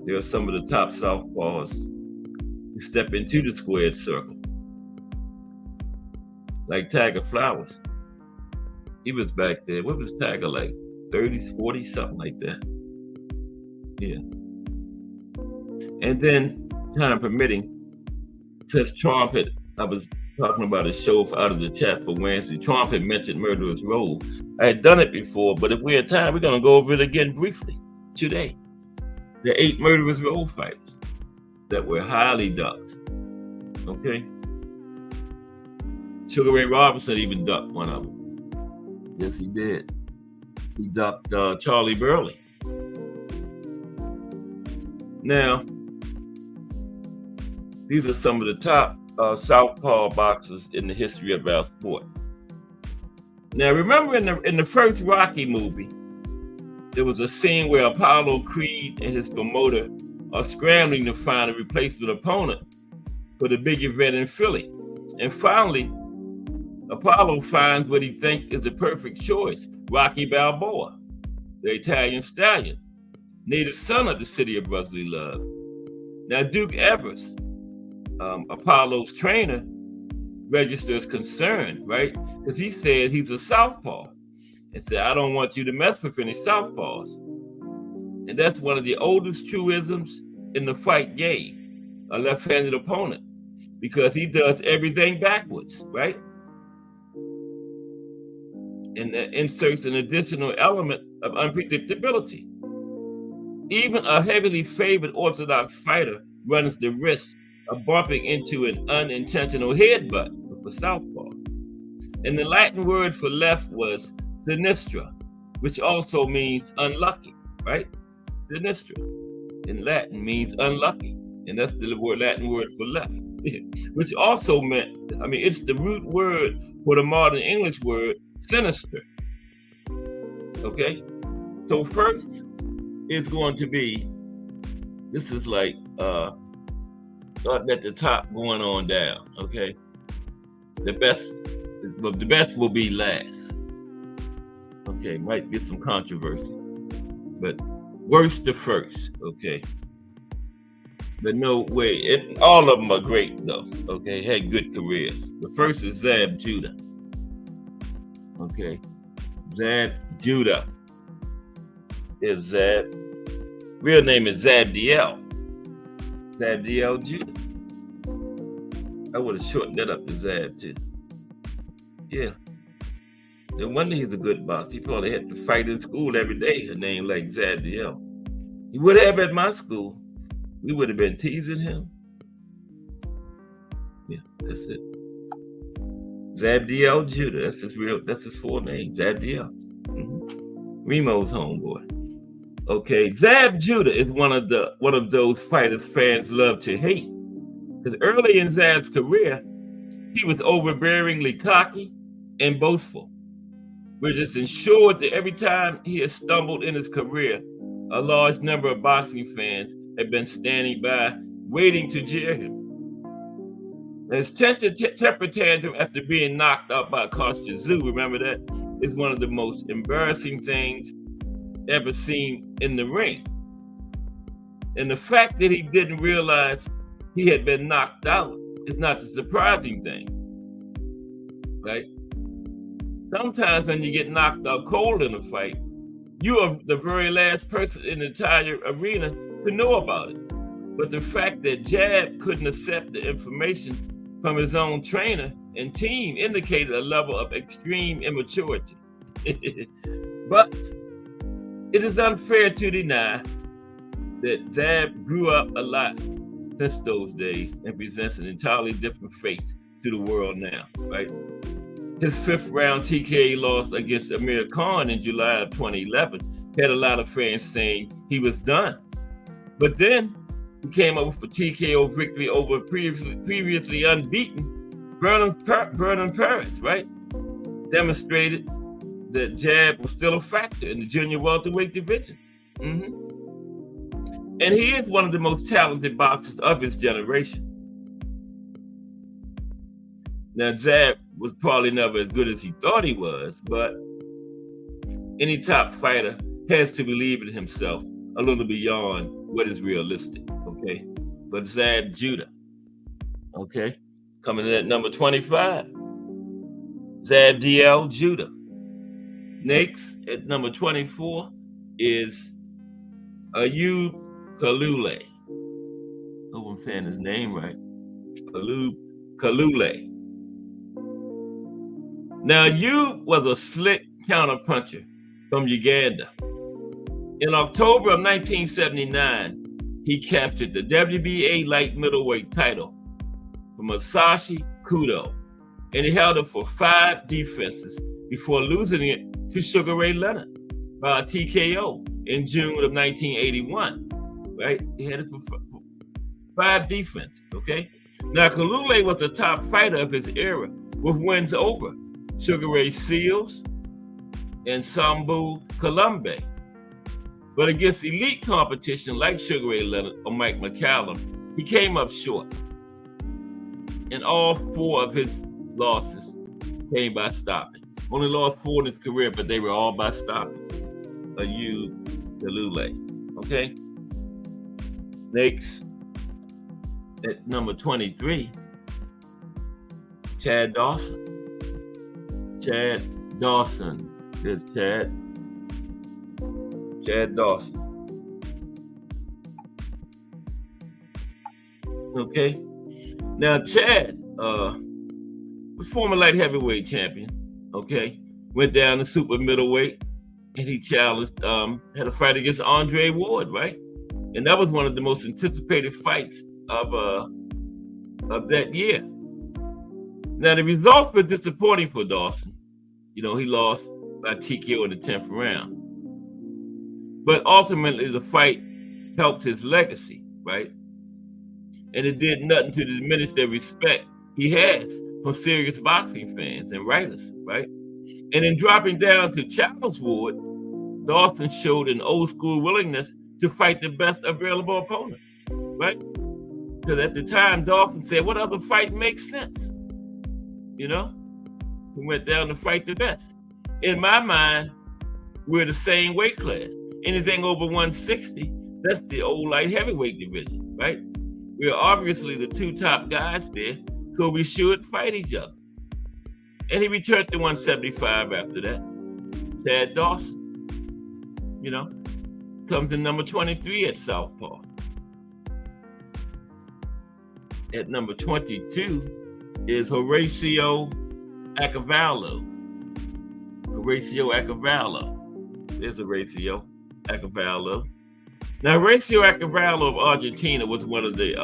there are some of the top southpaws who step into the squared circle. Like Tiger Flowers. He was back there. What was Tiger like? 30s, 40s, something like that. Yeah. And then, time permitting, since Trump had, I was talking about a show out of the chat for Wednesday. Trump had mentioned Murderous Row. I had done it before, but if we had time, we're going to go over it again briefly today. The 8 Murderous Row fighters that were highly ducked. Okay? Sugar Ray Robinson even ducked one of them. Yes, he did. He ducked Charlie Burley. Now, these are some of the top southpaw boxers in the history of our sport. Now, remember in the first Rocky movie, there was a scene where Apollo Creed and his promoter are scrambling to find a replacement opponent for the big event in Philly. And finally, Apollo finds what he thinks is the perfect choice, Rocky Balboa, the Italian stallion, native son of the city of brotherly love. Now, Duke Evers, Apollo's trainer, registers concern, right? Because he said he's a southpaw and said, I don't want you to mess with any southpaws. And that's one of the oldest truisms in the fight game, a left-handed opponent, because he does everything backwards, right? And that inserts an additional element of unpredictability. Even a heavily favored orthodox fighter runs the risk of bumping into an unintentional headbutt with a southpaw. And the Latin word for left was sinistra, which also means unlucky, right? Sinistra in Latin means unlucky. And that's the Latin word for left, which also meant, it's the root word for the modern English word sinister. Okay? So first is going to be, this is like starting at the top going on down, okay? The best will be last. Okay, might be some controversy, but worst to first, okay? But no way, all of them are great though, okay? Had good careers. The first is Zab Judah. Okay, Zab Judah is Zab. Real name is Zabdiel. Zabdiel Judah. I would have shortened that up to Zab too. Yeah. No wonder he's a good boxer. He probably had to fight in school every day, a name like Zabdiel. He would have at my school. We would have been teasing him. Yeah, that's it. Zabdiel Judah. That's his full name, Zabdiel. Remo's homeboy. Okay, Zab Judah is one of those fighters fans love to hate. Because early in Zab's career, he was overbearingly cocky and boastful, which has ensured that every time he has stumbled in his career, a large number of boxing fans have been standing by, waiting to jeer him. His temper tantrum after being knocked out by Kostya Tszyu, remember that, is one of the most embarrassing things ever seen in the ring. And the fact that he didn't realize he had been knocked out is not the surprising thing, right? Sometimes when you get knocked out cold in a fight, you are the very last person in the entire arena to know about it. But the fact that Jab couldn't accept the information from his own trainer and team indicated a level of extreme immaturity. But it is unfair to deny that Zab grew up a lot since those days and presents an entirely different face to the world now, right? His 5th round TKO loss against Amir Khan in July of 2011 had a lot of fans saying he was done. But then he came up with a TKO victory over previously unbeaten Vernon Paris, right? Demonstrated that Jab was still a factor in the junior welterweight division. And he is one of the most talented boxers of his generation. Now, Zab was probably never as good as he thought he was, but any top fighter has to believe in himself a little beyond what is realistic, okay? But Zab Judah, okay? Coming in at number 25, Zab DL Judah. Next, at number 24, is Ayub Kalule. Hope I'm saying his name right. Ayub Kalule. Now, Ayub was a slick counterpuncher from Uganda. In October of 1979, he captured the WBA light middleweight title from Masashi Kudo, and he held it for 5 defenses before losing it to Sugar Ray Leonard by a TKO in June of 1981, right? He had it for 5 defenses, okay? Now, Kalule was a top fighter of his era with wins over Sugar Ray Seals and Sambu Colombe. But against elite competition like Sugar Ray Leonard or Mike McCallum, he came up short. And all 4 of his losses came by stopping. Only lost 4 in his career, but they were all by stopping. Ayub Kalule, okay? Next, at number 23, Chad Dawson. Chad Dawson. There's Chad Dawson. Okay. Now, Chad was former light heavyweight champion. Okay. Went down to super middleweight and he challenged, had a fight against Andre Ward, right? And that was one of the most anticipated fights of that year. Now, the results were disappointing for Dawson. You know, he lost by TKO in the 10th round. But ultimately, the fight helped his legacy, right? And it did nothing to diminish the respect he has from serious boxing fans and writers, right? And in dropping down to challenge Ward, Dawson showed an old school willingness to fight the best available opponent, right? Because at the time, Dawson said, what other fight makes sense? You know? He went down to fight the best. In my mind, we're the same weight class. Anything over 160, that's the old light heavyweight division, right? We're obviously the 2 top guys there, so we should fight each other. And he returned to 175 after that. Chad Dawson, you know, comes in number 23 at Southpaw. At number 22 is Horacio Acavallo. Horacio Acavallo. There's Horacio Acavallo. Now, Horacio Acavallo of Argentina was one of the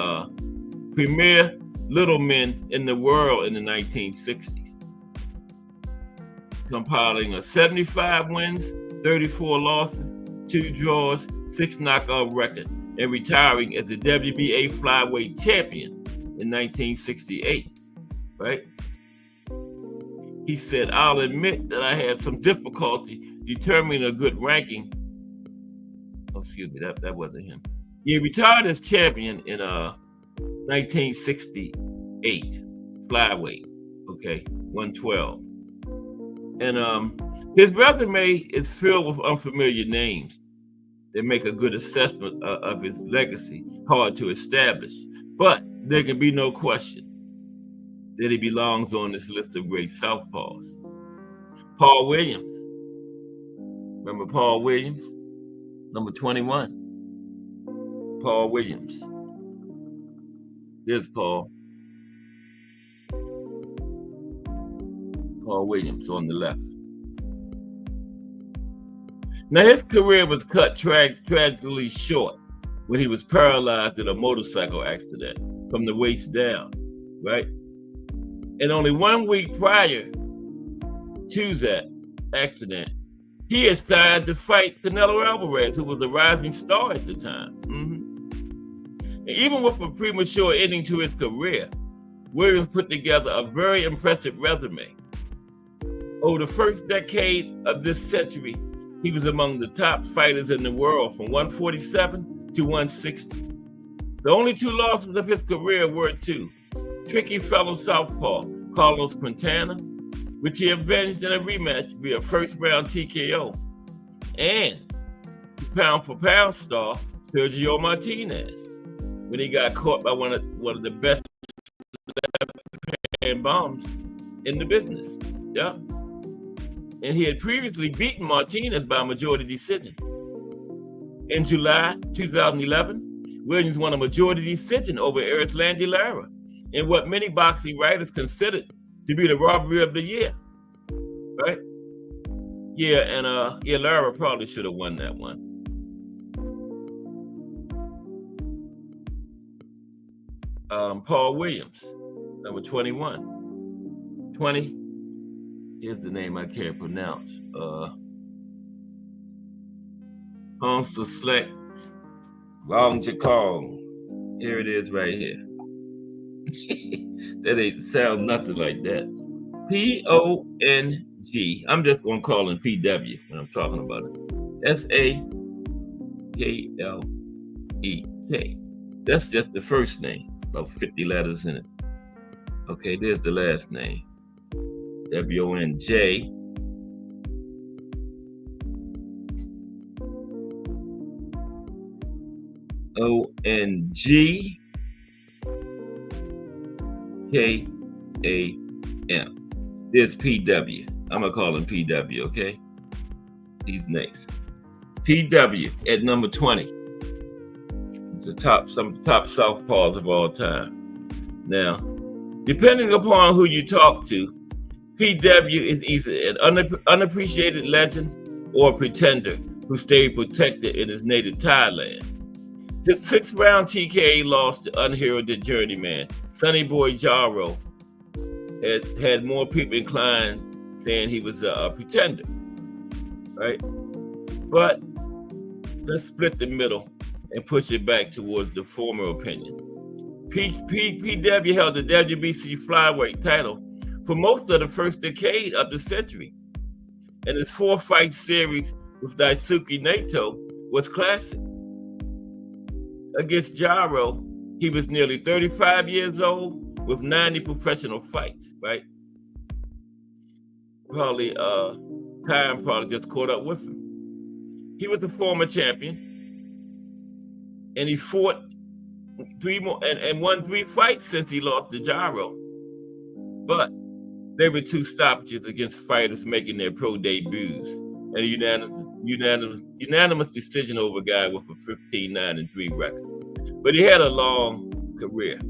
premier little men in the world in the 1960s, compiling 75 wins, 34 losses, 2 draws, 6 knockout record, and retiring as the WBA flyweight champion in 1968, right? He said, I'll admit that I had some difficulty determining a good ranking. Oh, excuse me, that wasn't him. He retired as champion in 1968, flyweight, okay, 112. And his resume is filled with unfamiliar names that make a good assessment of his legacy hard to establish. But there can be no question that he belongs on this list of great Southpaws. Paul Williams. Remember Paul Williams? Number 21. Paul Williams. There's Paul. Paul Williams on the left. Now, his career was cut tragically short when he was paralyzed in a motorcycle accident from the waist down, right? And only 1 week prior to that accident, he had started to fight Canelo Alvarez, who was a rising star at the time. And even with a premature ending to his career, Williams put together a very impressive resume. Over the first decade of this century, he was among the top fighters in the world from 147 to 160. The only 2 losses of his career were to tricky fellow Southpaw Carlos Quintana, which he avenged in a rematch via first-round TKO, and pound-for-pound star Sergio Martinez, when he got caught by one of the best left-hand bombs in the business. Yeah. And he had previously beaten Martinez by majority decision. In July 2011, Williams won a majority decision over Erislandy Lara in what many boxing writers considered to be the robbery of the year, right? Yeah, and Lara probably should have won that one. Paul Williams, number 21. 20. Here's the name I can't pronounce. Homsa Select Long Chakong. Here it is right here. That ain't sound nothing like that. P-O-N-G. I'm just gonna call him P-W when I'm talking about it. S-A-K-L-E-K. That's just the first name, about 50 letters in it. Okay, there's the last name. W-O-N-J. O-N-G. K-A-M. There's P-W. I'm gonna call him P-W, okay? He's next. P-W at number 20. It's some top Southpaws of all time. Now, depending upon who you talk to, P.W. is either an unappreciated legend or a pretender who stayed protected in his native Thailand. His 6th-round TKO loss to unheralded journeyman Sonny Boy Jaro had more people inclined saying he was a pretender, right? But let's split the middle and push it back towards the former opinion. P.W. held the WBC flyweight title for most of the first decade of the century, and his 4-fight series with Daisuke Naito was classic. Against Jaro, he was nearly 35 years old with 90 professional fights, right? Probably time just caught up with him. He was a former champion, and he fought 3 more and won 3 fights since he lost to Jaro. But there were 2 stoppages against fighters making their pro debuts, and a unanimous decision over a guy with a 15-9-3 record. But he had a long career.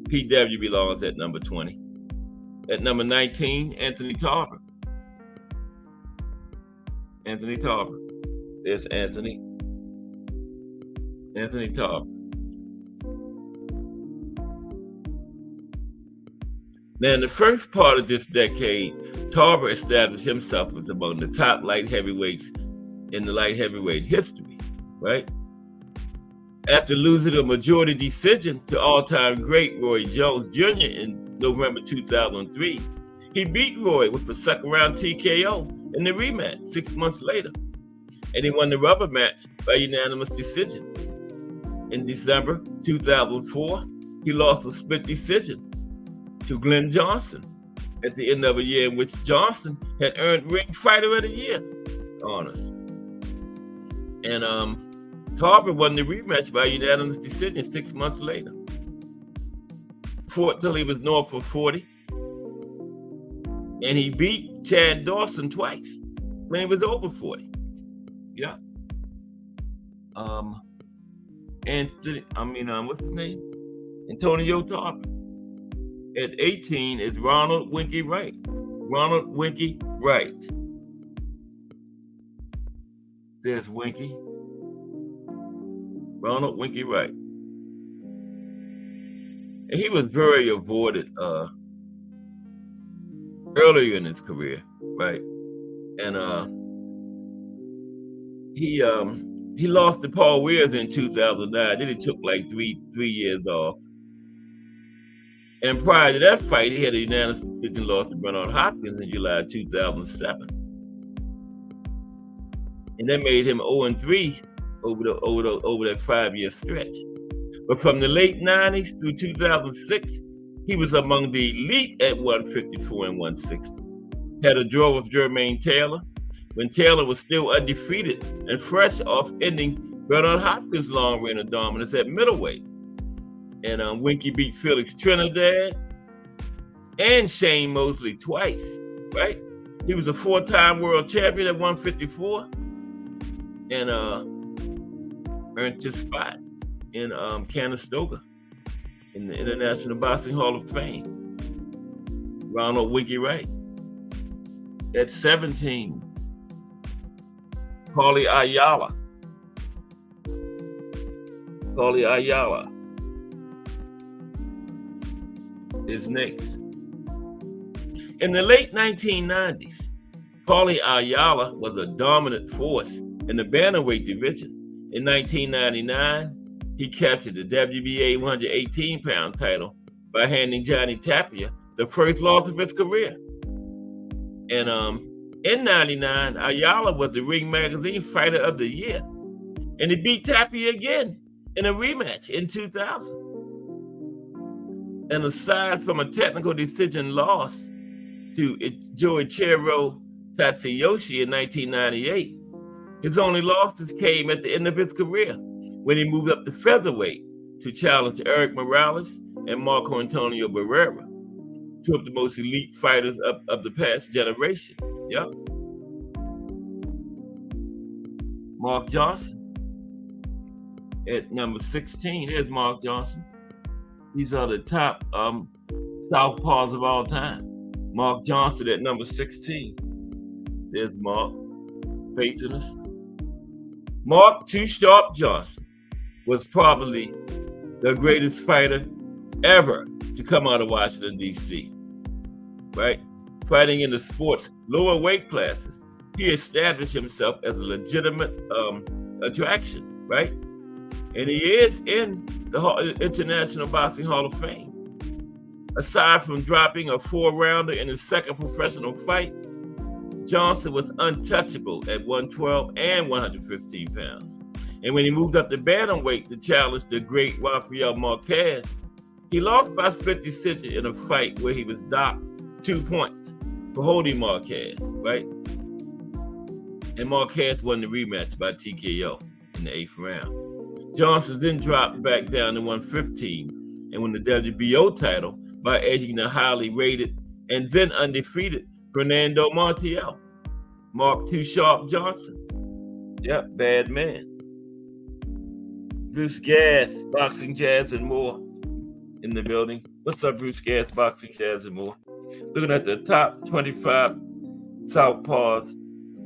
P.W. belongs at number 20. At number 19, Anthony Tarver. Anthony Tarver. There's Anthony. Anthony Tarver. Now, in the first part of this decade, Tarver established himself as among the top light heavyweights in the light heavyweight history, right? After losing a majority decision to all-time great Roy Jones Jr. in November 2003, he beat Roy with a 2nd-round TKO in the rematch 6 months later, and he won the rubber match by unanimous decision. In December 2004, he lost a split decision to Glenn Johnson at the end of a year in which Johnson had earned Ring Fighter of the Year honors. And Tarver won the rematch by unanimous decision 6 months later. fought till he was north of 40. And he beat Chad Dawson twice when he was over 40. Yeah. What's his name? Antonio Tarver. At 18 is Ronald Winky Wright. Ronald Winky Wright. There's Winky. Ronald Winky Wright. And he was very avoided earlier in his career, right? And he lost to Paul Wears in 2009. Then he took like three years off. And prior to that fight, he had a unanimous decision loss to Bernard Hopkins in July 2007. And that made him 0-3 over that 5-year stretch. But from the late 90s through 2006, he was among the elite at 154 and 160. Had a draw with Jermaine Taylor when Taylor was still undefeated and fresh off ending Bernard Hopkins' long reign of dominance at middleweight. And Winky beat Felix Trinidad and Shane Mosley twice, right? He was a 4-time world champion at 154 and earned his spot in Canastota in the International Boxing Hall of Fame. Ronald Winky Wright. At 17, Paulie Ayala. Paulie Ayala is next. In the late 1990s, Paulie Ayala was a dominant force in the bantamweight division. In 1999, he captured the WBA 118-pound title by handing Johnny Tapia the first loss of his career. And in 99, Ayala was the Ring Magazine Fighter of the Year. And he beat Tapia again in a rematch in 2000. And aside from a technical decision loss to Joichiro Tatsuyoshi in 1998, his only losses came at the end of his career when he moved up to featherweight to challenge Eric Morales and Marco Antonio Barrera, two of the most elite fighters of the past generation. Yep. Mark Johnson at number 16. There's Mark Johnson. These are the top Southpaws of all time. Mark Johnson at number 16. There's Mark facing us. Mark Too Sharp Johnson was probably the greatest fighter ever to come out of Washington, D.C., right? Fighting in the sport's lower weight classes, he established himself as a legitimate attraction, right? And he is in the International Boxing Hall of Fame. Aside from dropping a 4-rounder in his second professional fight, Johnson was untouchable at 112 and 115 pounds. And when he moved up to bantamweight to challenge the great Rafael Marquez, he lost by split decision in a fight where he was docked 2 points for holding Marquez, right? And Marquez won the rematch by TKO in the 8th round. Johnson then dropped back down to 115 and won the WBO title by edging the highly rated and then undefeated Fernando Montiel. Mark Too Sharp Johnson. Yep, bad man. Bruce Gas, Boxing, Jazz, and More in the building. What's up, Bruce Gas, Boxing, Jazz, and More? Looking at the top 25 Southpaws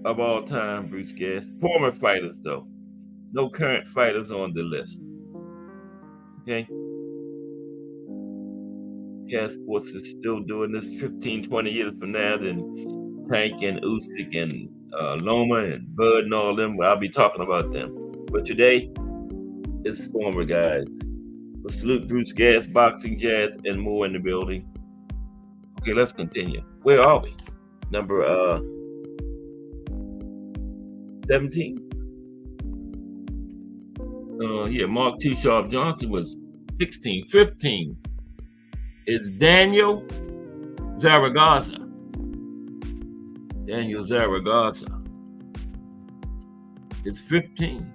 of all time, Bruce Gas. Former fighters, though. No current fighters on the list. Okay? Gas Sports is still doing this 15, 20 years from now, then Tank and Usyk and Loma and Bud and all them, I'll be talking about them. But today, it's former guys. But salute Bruce Gas, Boxing, Jazz, and More in the building. Okay, let's continue. Where are we? Number 17? Mark Too Sharp Johnson was 16. 15 is Daniel Zaragoza. Daniel Zaragoza is 15.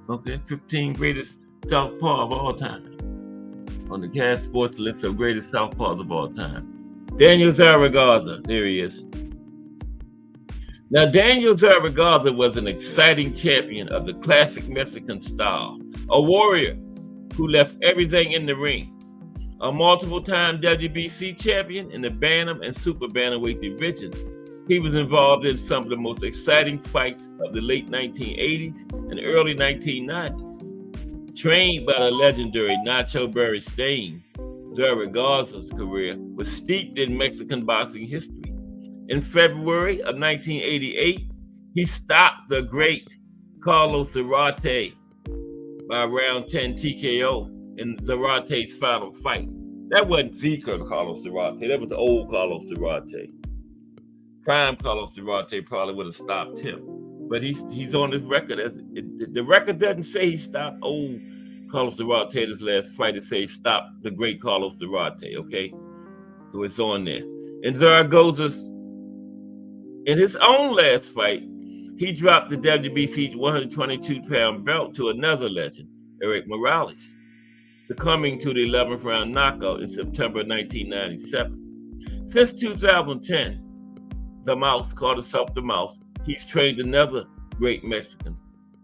Okay, 15 greatest Southpaw of all time. on the Cast Sports list of greatest Southpaws of all time. Daniel Zaragoza, there he is. Now, Daniel Zaragoza was an exciting champion of the classic Mexican style, a warrior who left everything in the ring, a multiple-time WBC champion in the bantam and super bantamweight divisions. He was involved in some of the most exciting fights of the late 1980s and early 1990s. Trained by the legendary Nacho Beristain, Zaragoza's career was steeped in Mexican boxing history. In February of 1988, he stopped the great Carlos Zarate by round 10 TKO in Zarate's final fight. That wasn't Zika Carlos Zarate, that was the old Carlos Zarate. Prime Carlos Zarate probably would have stopped him, but he's on his record. The record doesn't say he stopped old Carlos Zarate his last fight. It says he stopped the great Carlos Zarate, okay? So it's on there. And Zaragoza's, in his own last fight, he dropped the WBC 122-pound belt to another legend, Eric Morales, succumbing to the 11th round knockout in September 1997. Since 2010, the Mouse called himself the Mouse. He's trained another great Mexican,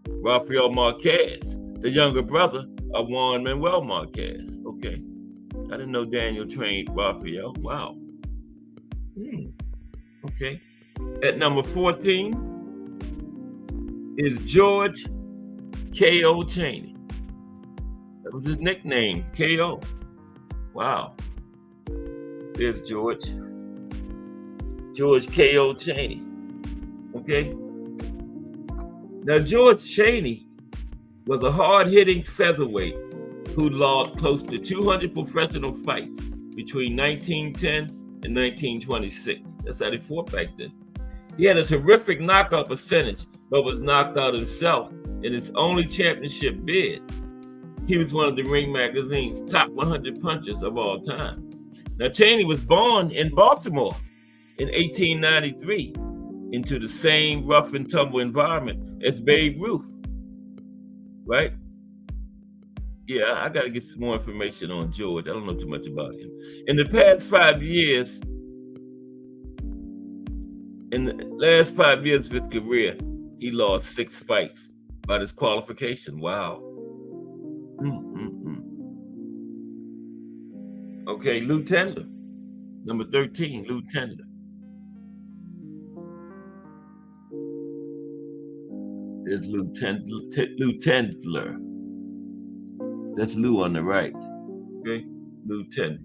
Rafael Marquez, the younger brother of Juan Manuel Marquez. Okay, I didn't know Daniel trained Rafael. Wow. Okay. At number 14 is George K.O. Cheney. That was his nickname, K.O. Wow. There's George K.O. Cheney. Okay. Now, George Cheney was a hard-hitting featherweight who logged close to 200 professional fights between 1910 and 1926. That's how they fought back then. He had a terrific knockout percentage, but was knocked out himself in his only championship bid. He was one of the Ring Magazine's top 100 punchers of all time. Now, Cheney was born in Baltimore in 1893 into the same rough and tumble environment as Babe Ruth, right? Yeah, I got to get some more information on George. I don't know too much about him. In the last 5 years of his career, he lost 6 fights by disqualification. Wow. Okay, Lou Tendler, number 13, Lou Tendler. There's Lou Tendler. That's Lou on the right. Okay, Lou Tendler.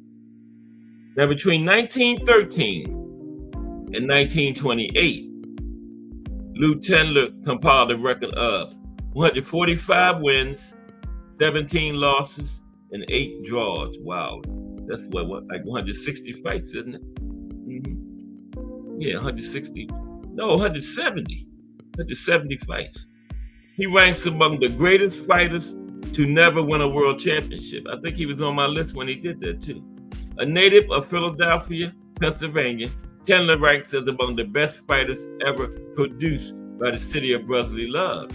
Now, between 1913 and 1928, Lou Tendler compiled a record of 145 wins, 17 losses, and 8 draws. Wow, that's what like 160 fights, isn't it? Yeah, 160. No, 170. 170 fights. He ranks among the greatest fighters to never win a world championship. I think he was on my list when he did that too. A native of Philadelphia, Pennsylvania, Tendler ranks as among the best fighters ever produced by the city of brotherly love,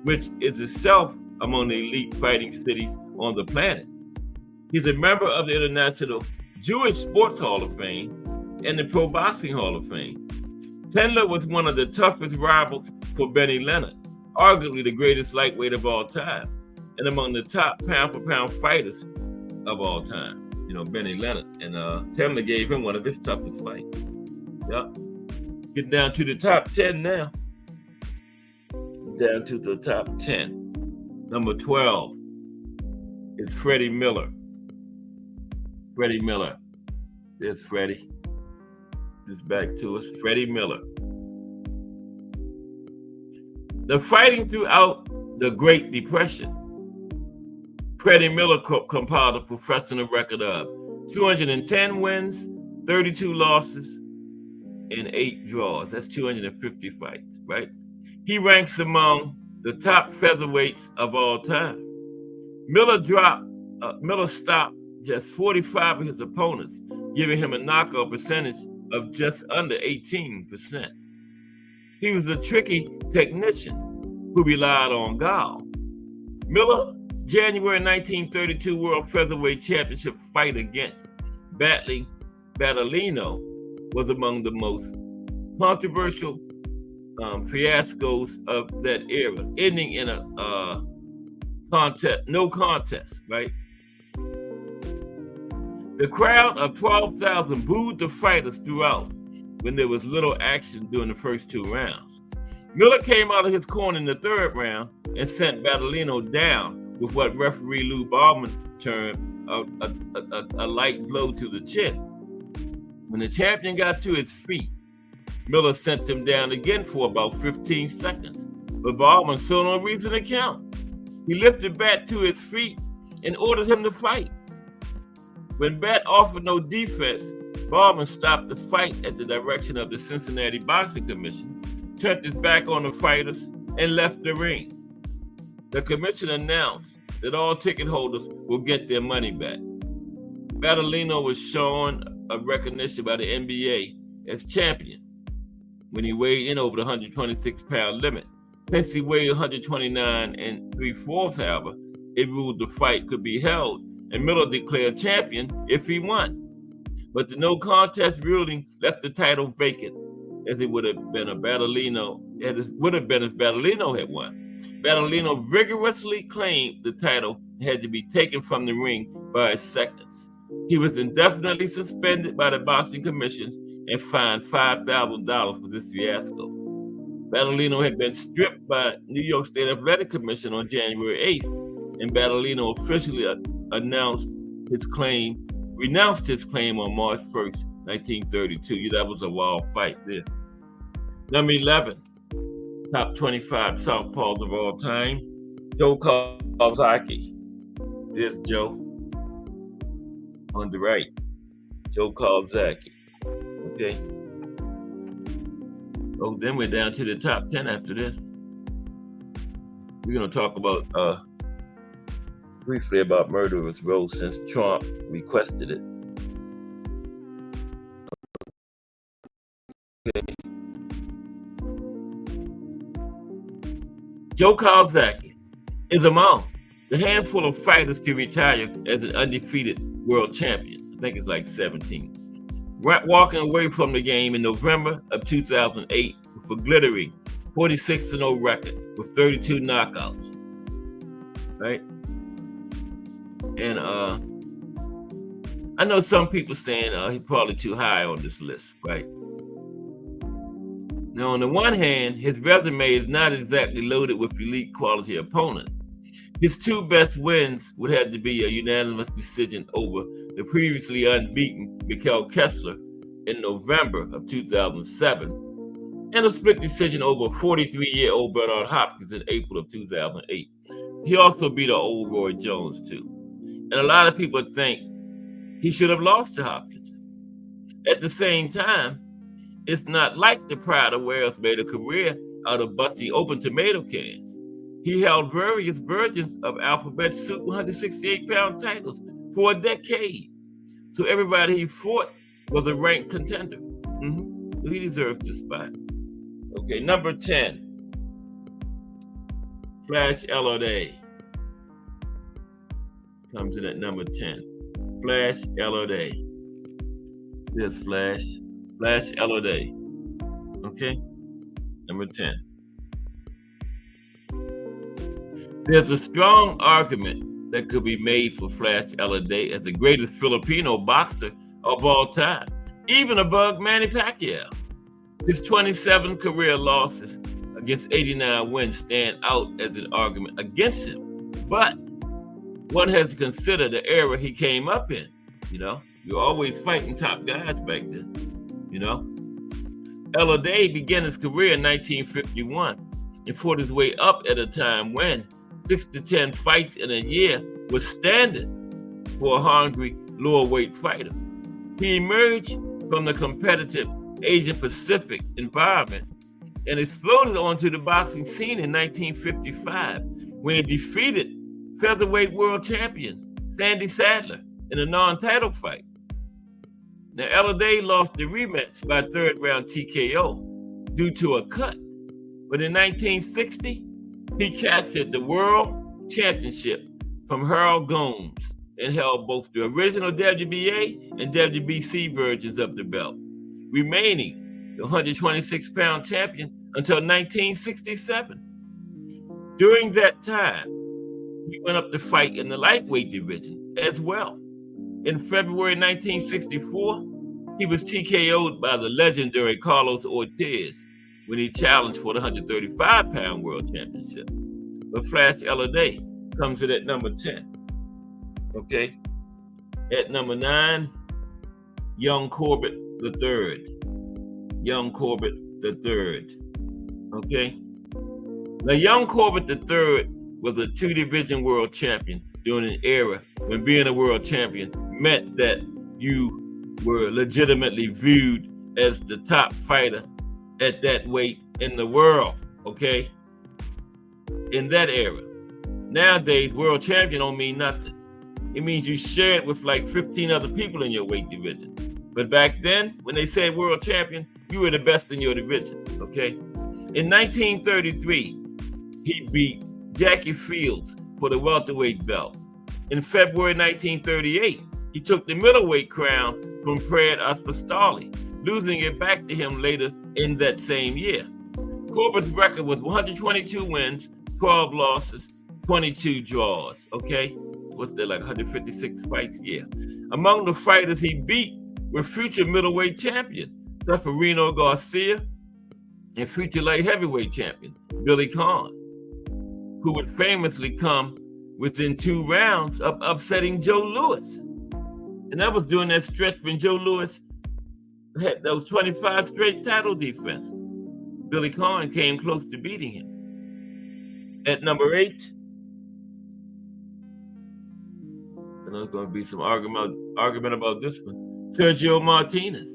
which is itself among the elite fighting cities on the planet. He's a member of the International Jewish Sports Hall of Fame and the Pro Boxing Hall of Fame. Tendler was one of the toughest rivals for Benny Leonard, arguably the greatest lightweight of all time, and among the top pound-for-pound fighters of all time. You know, Benny Leonard. And Tendler gave him one of his toughest fights. Yep. Get down to the top 10 now. Down to the top 10. Number 12 is Freddie Miller. Freddie Miller. There's Freddie. Just back to us. Freddie Miller. The fighting throughout the Great Depression, Freddie Miller compiled a professional record of 210 wins, 32 losses, and 8 draws. That's 250 fights, right? He ranks among the top featherweights of all time. Miller stopped just 45 of his opponents, giving him a knockout percentage of just under 18%. He was a tricky technician who relied on guile. Miller's January 1932 World Featherweight Championship fight against Battleino was among the most controversial fiascos of that era, ending in a no contest, right? The crowd of 12,000 booed the fighters throughout when there was little action during the first two rounds. Miller came out of his corner in the third round and sent Battleino down with what referee Lou Baldwin termed a light blow to the chin. When the champion got to his feet, Miller sent him down again for about 15 seconds, but Baldwin saw no reason to count. He lifted Bat to his feet and ordered him to fight. When Bat offered no defense, Baldwin stopped the fight at the direction of the Cincinnati Boxing Commission, turned his back on the fighters, and left the ring. The commission announced that all ticket holders will get their money back. Battleino was shown a recognition by the NBA as champion when he weighed in over the 126-pound limit. Since he weighed 129 3/4, however, it ruled the fight could be held, and Miller declared champion if he won. But the no contest ruling left the title vacant, as it would have been if Battleino had won. Battleino vigorously claimed the title had to be taken from the ring by his seconds. He was indefinitely suspended by the boxing commissions and fined $5,000 for this fiasco. Battleino had been stripped by New York State Athletic Commission on January 8th, and Battleino officially renounced his claim on March 1st, 1932. That was a wild fight there. Number 11, top 25 Southpaws of all time, Joe Kawasaki. There's Joe on the right, Joe Kawasaki. Okay. Oh, then we're down to the top 10 after this. We're going to talk about briefly about Murderer's Row since Trump requested it. Okay. Joe Kawasaki is among the handful of fighters to retire as an undefeated world champion. I think it's like 17. Walking away from the game in November of 2008 with a glittering 46-0 record with 32 knockouts. Right? And I know some people saying he's probably too high on this list, right? Now, on the one hand, his resume is not exactly loaded with elite quality opponents. His two best wins would have to be a unanimous decision over the previously unbeaten Mikhail Kessler in November of 2007, and a split decision over 43-year-old Bernard Hopkins in April of 2008. He also beat an old Roy Jones, too. And a lot of people think he should have lost to Hopkins. At the same time, it's not like the Pride of Wales made a career out of busting open tomato cans. He held various versions of alphabet soup 168-pound titles for a decade. So everybody he fought was a ranked contender. He deserves this spot. Okay, number 10. Flash Elodie comes in at number 10. Flash Elodie. There's Flash Elodie. Okay, number 10. There's a strong argument that could be made for Flash Elodie as the greatest Filipino boxer of all time, even above Manny Pacquiao. His 27 career losses against 89 wins stand out as an argument against him. But one has to consider the era he came up in. You're always fighting top guys back then. Elodie began his career in 1951 and fought his way up at a time when 6 to 10 fights in a year was standard for a hungry lower weight fighter. He emerged from the competitive Asia Pacific environment and exploded onto the boxing scene in 1955 when he defeated featherweight world champion Sandy Sadler in a non-title fight. Now, Elodie lost the rematch by third round TKO due to a cut. But in 1960, he captured the world championship from Harold Gomes and held both the original WBA and WBC versions of the belt, remaining the 126-pound champion until 1967. During that time, he went up to fight in the lightweight division as well. In February 1964, he was TKO'd by the legendary Carlos Ortiz when he challenged for the 135-pound world championship. But Flash Day comes in at number 10. Okay. At number 9, Young Corbett III. Young Corbett III. Okay. Now, Young Corbett III was a 2-division world champion during an era when being a world champion meant that you were legitimately viewed as the top fighter at that weight in the world, okay? In that era. Nowadays, world champion don't mean nothing. It means you share it with like 15 other people in your weight division. But back then, when they said world champion, you were the best in your division, okay? In 1933, he beat Jackie Fields for the welterweight belt. In February 1938, he took the middleweight crown from Fred Ospitali, losing it back to him later in that same year. Corbett's record was 122 wins, 12 losses, 22 draws, okay? What's that, like 156 fights? Yeah. Among the fighters he beat were future middleweight champion Zeferino Garcia and future light heavyweight champion Billy Conn, who would famously come within 2 rounds of upsetting Joe Louis. And that was during that stretch when Joe Louis had those 25 straight title defenses. Billy Conn came close to beating him. At number 8, and there's going to be some argument about this one, Sergio Martinez.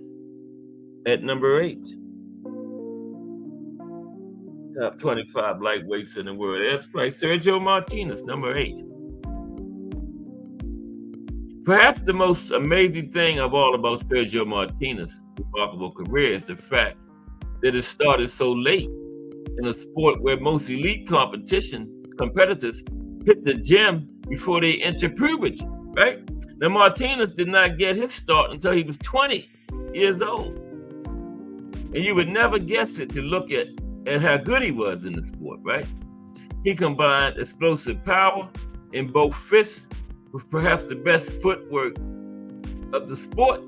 At number 8. Top 25 lightweights in the world. That's right, Sergio Martinez, number 8. Perhaps the most amazing thing of all about Sergio Martinez's remarkable career is the fact that it started so late in a sport where most elite competitors hit the gym before they enter puberty, right? Now, Martinez did not get his start until he was 20 years old. And you would never guess it to look at how good he was in the sport, right? He combined explosive power in both fists with perhaps the best footwork of the sport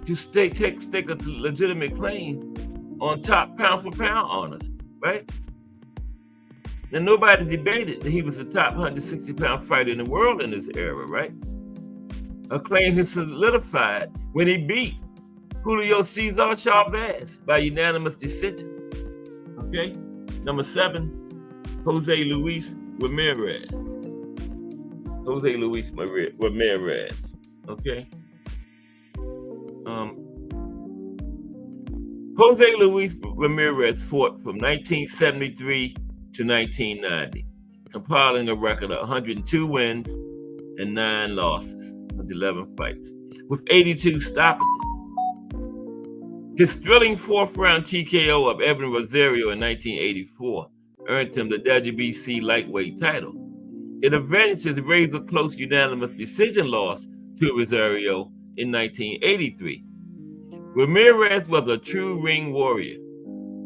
to stake a legitimate claim on top pound for pound honors, right? Now, nobody debated that he was the top 160-pound fighter in the world in this era, right? A claim he solidified when he beat Julio Cesar Chavez by unanimous decision. Okay? Number 7, Jose Luis Ramirez. Jose Luis Ramirez. Okay? Jose Luis Ramirez fought from 1973 to 1990, compiling a record of 102 wins and 9 losses, 111 fights, with 82 stoppages. His thrilling 4th-round TKO of Evan Rosario in 1984 earned him the WBC lightweight title. It avenged his razor-close unanimous decision loss to Rosario in 1983. Ramirez was a true ring warrior,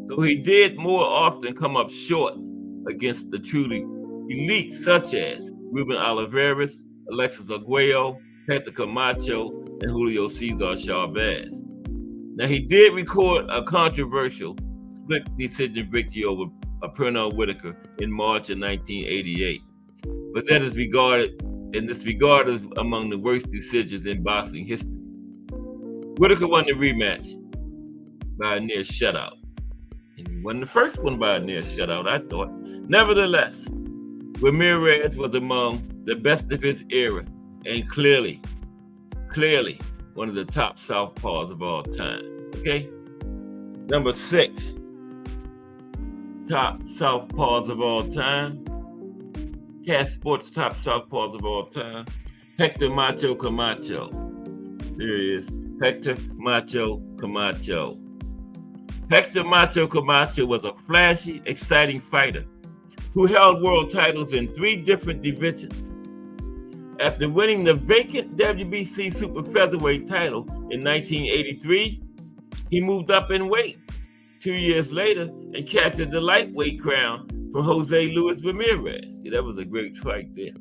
though he did more often come up short against the truly elite such as Ruben Olivares, Alexis Arguello, Hector Camacho, and Julio Cesar Chavez. Now, he did record a controversial split decision victory over Pernell Whitaker in March of 1988, but that is regarded as among the worst decisions in boxing history. Whitaker won the rematch by a near shutout. And he won the first one by a near shutout, I thought. Nevertheless, Ramirez was among the best of his era and clearly one of the top southpaws of all time. Okay? Number 6, top southpaws of all time. Cat Sports top southpaws of all time. Hector Macho Camacho. There he is. Hector Macho Camacho. Hector Macho Camacho was a flashy, exciting fighter who held world titles in 3 different divisions. After winning the vacant WBC Super Featherweight title in 1983, he moved up in weight 2 years later and captured the lightweight crown from Jose Luis Ramirez. Yeah, that was a great fight there.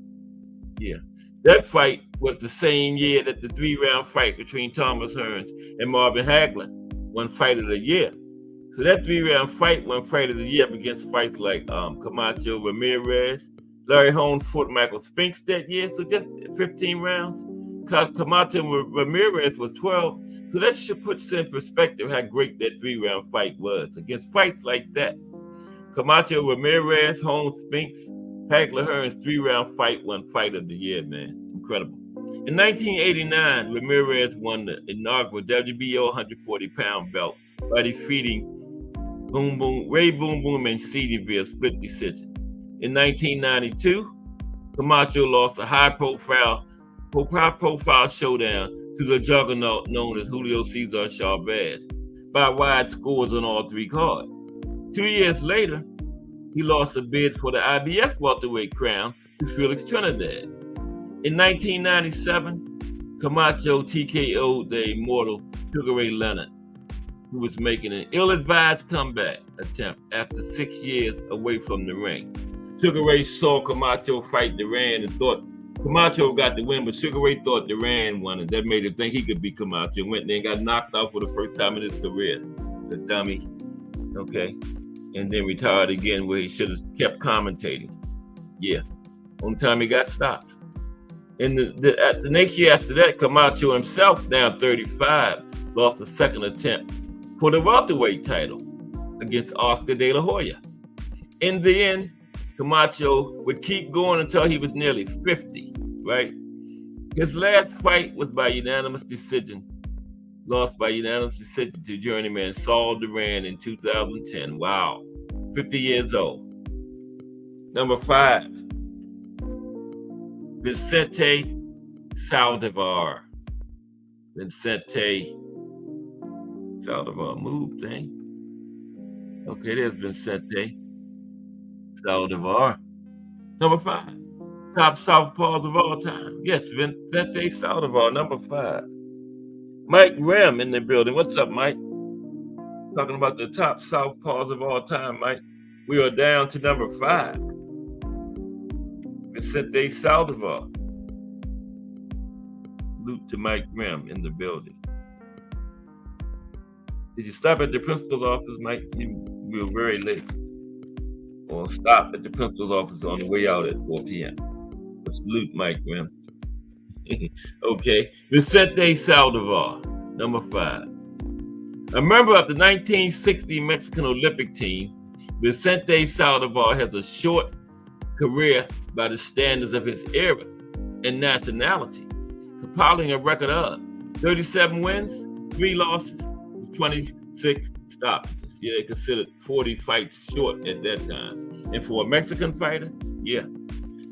Yeah. That fight was the same year that the 3-round fight between Thomas Hearns and Marvin Hagler won Fight of the Year. So that 3-round fight won Fight of the Year up against fights like Camacho Ramirez. Larry Holmes fought Michael Spinks that year, so just 15 rounds. Camacho Ramirez was 12. So that should put in perspective how great that 3-round fight was. Against fights like that, Camacho Ramirez, Holmes Spinks, Hagler Hearns 3-round fight won Fight of the Year, man. Incredible. In 1989, Ramirez won the inaugural WBO 140-pound belt by defeating Ray Boom Boom and CD via split decision. In 1992, Camacho lost a high-profile showdown to the juggernaut known as Julio Cesar Chavez by wide scores on all 3 cards. 2 years later, he lost a bid for the IBF welterweight crown to Felix Trinidad. In 1997, Camacho TKO'd the immortal Sugar Ray Leonard, who was making an ill-advised comeback attempt after 6 years away from the ring. Sugar Ray saw Camacho fight Duran and thought Camacho got the win, but Sugar Ray thought Duran won, and that made him think he could beat Camacho. Went there and got knocked out for the first time in his career. The dummy. Okay. And then retired again where he should have kept commentating. Yeah. Only time he got stopped. And the next year after that, Camacho himself, now 35, lost a second attempt for the welterweight title against Oscar De La Hoya. In the end, Camacho would keep going until he was nearly 50, right? His last fight was by unanimous decision, lost by unanimous decision to journeyman Saul Duran in 2010. Wow, 50 years old. Number 5, Vicente Saldivar. Vicente Saldivar, move thing. Okay, there's Vicente Saldivar. Number 5, top Southpaws of all time. Yes, Vicente Saldivar, number 5. Mike Rem in the building. What's up, Mike? Talking about the top Southpaws of all time, Mike. We are down to number 5. Vicente Saldivar. Salute to Mike Rem in the building. Did you stop at the principal's office, Mike? We were very late. Or stop at the principal's office on the way out at 4 p.m. But salute Mike Rem. Okay. Vicente Saldivar, number 5. A member of the 1960 Mexican Olympic team, Vicente Saldivar has a short career by the standards of his era and nationality, compiling a record of 37 wins, 3 losses, 26 stops. Yeah, they considered 40 fights short at that time. And for a Mexican fighter, yeah.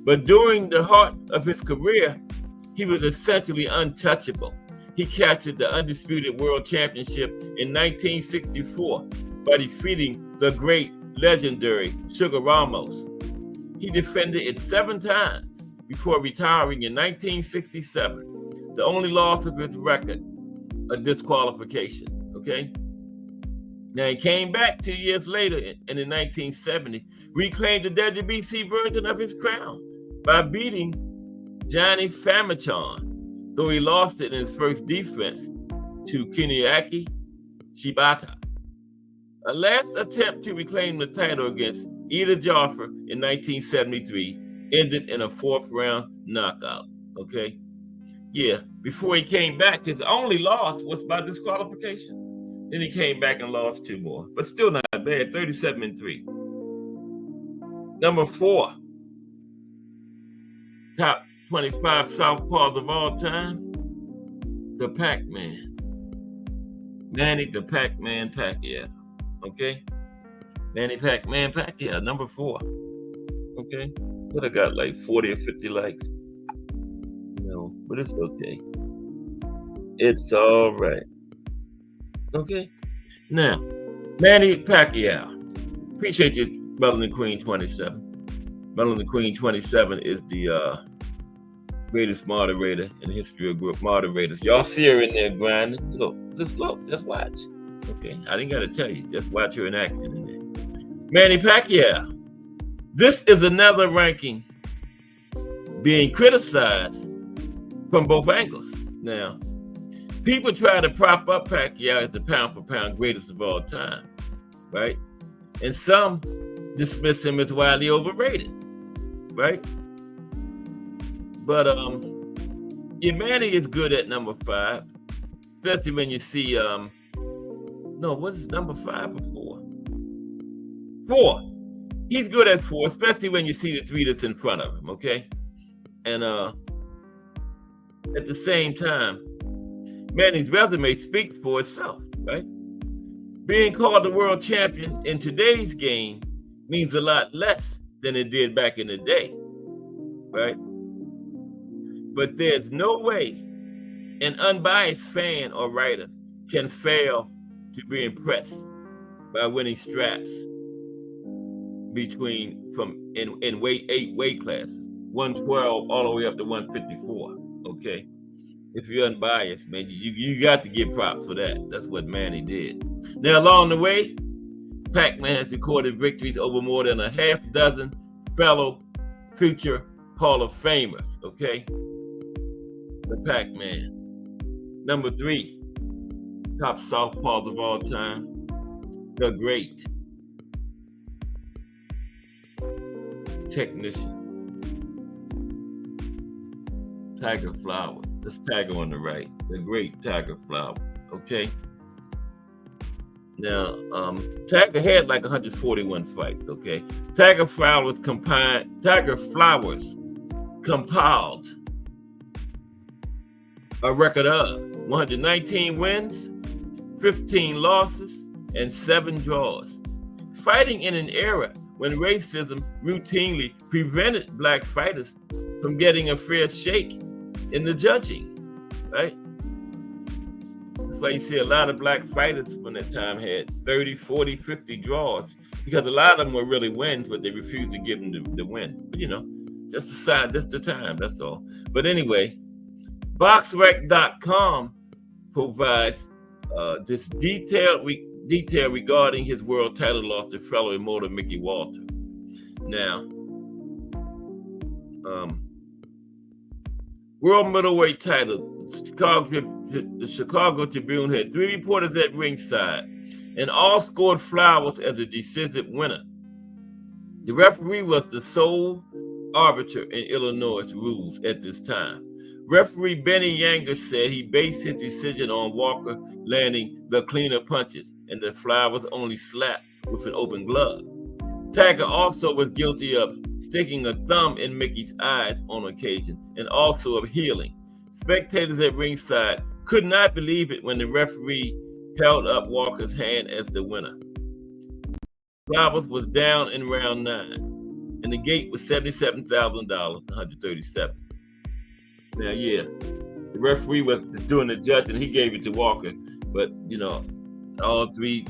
But during the heart of his career, he was essentially untouchable. He captured the undisputed world championship in 1964 by defeating the great, legendary Sugar Ramos. He defended it 7 times before retiring in 1967. The only loss of his record, a disqualification, okay? Now he came back 2 years later and in 1970, reclaimed the WBC version of his crown by beating Johnny Famechon, though he lost it in his first defense to Kuniaki Shibata. A last attempt to reclaim the title against Ida Joffer in 1973 ended in a 4th round knockout, okay? Yeah, before he came back, his only loss was by disqualification. Then he came back and lost 2 more, but still not bad, 37-3. Number 4, top 25 Southpaws of all time, the Pac-Man. Manny the Pac-Man Pacquiao, okay? Manny Pac-Man Pacquiao, number 4, okay? But I got like 40 or 50 likes. No, but it's okay. It's all right. Okay? Now, Manny Pacquiao. Appreciate you, Melanie Queen 27. Melanie Queen 27 is the Greatest moderator in the history of group moderators. Y'all see her in there grinding. Look, just watch. Okay, I didn't gotta tell you. Just watch her in action in there. Manny Pacquiao. This is another ranking being criticized from both angles. Now, people try to prop up Pacquiao as the pound-for-pound greatest of all time, right? And some dismiss him as widely overrated, right? But Manny is good at number 5, especially when you see no, what is number 5 or 4? 4. He's good at 4, especially when you see the 3 that's in front of him, okay? And at the same time, Manny's resume speaks for itself, right? Being called the world champion in today's game means a lot less than it did back in the day, right? But there's no way an unbiased fan or writer can fail to be impressed by winning straps in 8 weight classes, 112 all the way up to 154. Okay, if you're unbiased, man, you got to give props for that. That's what Manny did. Now, along the way, Pac-Man has recorded victories over more than a half dozen fellow future Hall of Famers. Okay, the Pac-Man. Number 3, top Southpaws of all time, the great technician, Tiger Flowers. That's Tiger on the right, the great Tiger Flowers. Okay. Now, Tiger had like 141 fights. Okay, Tiger Flowers compiled a record of 119 wins, 15 losses, and 7 draws. Fighting in an era when racism routinely prevented black fighters from getting a fair shake in the judging, right? That's why you see a lot of black fighters from that time had 30, 40, 50 draws, because a lot of them were really wins, but they refused to give them the win. But just the time, that's all. But anyway, BoxRec.com provides this detail regarding his world title loss to fellow immortal Mickey Walter. Now, world middleweight title, the Chicago Tribune had 3 reporters at ringside, and all scored Flowers as a decisive winner. The referee was the sole arbiter in Illinois' rules at this time. Referee Benny Yanger said he based his decision on Walker landing the cleaner punches and that Flowers only slapped with an open glove. Tiger also was guilty of sticking a thumb in Mickey's eyes on occasion and also of healing. Spectators at ringside could not believe it when the referee held up Walker's hand as the winner. Flowers was down in round 9, and the gate was $77,000, 137. Now, yeah, the referee was doing the judging, he gave it to Walker, but all 3,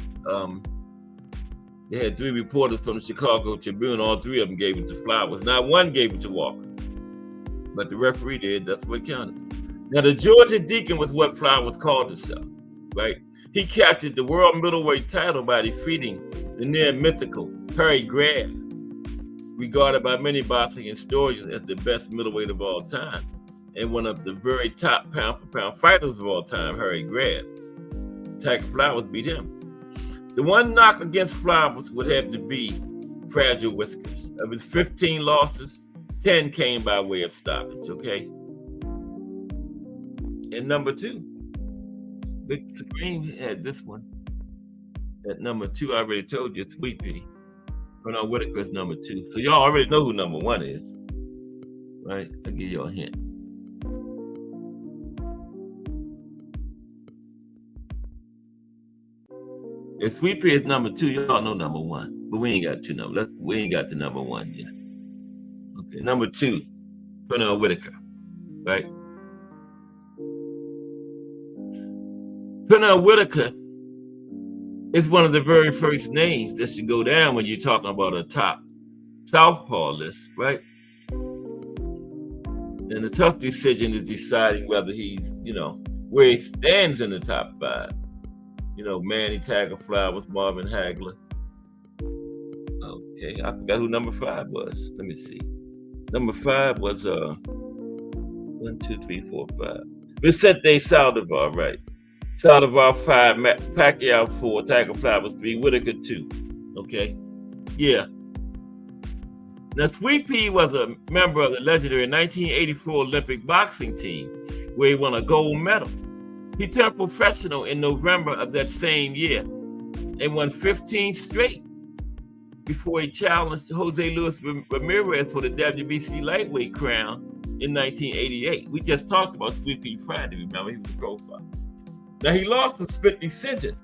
they had 3 reporters from the Chicago Tribune, all 3 of them gave it to Flowers. Not one gave it to Walker, but the referee did. That's what counted. Now, the Georgia Deacon was what Flowers called himself, right? He captured the world middleweight title by defeating the near mythical Harry Graf, regarded by many boxing historians as the best middleweight of all time, and one of the very top pound-for-pound fighters of all time, Harry Graf. Tiger Flowers beat him. The one knock against Flowers would have to be Fragile Whiskers. Of his 15 losses, 10 came by way of stoppage, okay? And number 2, Big Supreme had this one. At number 2, I already told you, Sweet Pea. Pernell Whitaker's number 2. So y'all already know who number 1 is, right? I'll give you a hint. If Sweet Pea is number 2, y'all know number 1. But we ain't got 2 numbers. We ain't got the number 1 yet. Okay, number 2, Pernell Whitaker, right? Pernell Whitaker is one of the very first names that should go down when you're talking about a top Southpaw list, right? And the tough decision is deciding whether he's, where he stands in the top 5. Manny Tiger Flowers, Marvin Hagler. Okay, I forgot who number 5 was. Let me see. Number 5 was 1, 2, 3, 4, 5. Vicente Saldivar, right? Saldivar 5, Pacquiao 4, Tiger Flowers 3, Whitaker 2. Okay, yeah. Now, Sweet Pea was a member of the legendary 1984 Olympic boxing team, where he won a gold medal. He turned professional in November of that same year and won 15 straight before he challenged Jose Luis Ramirez for the WBC lightweight crown in 1988. We just talked about Sweet Pea Friday, remember? He was a profile. Now, he lost a split decision,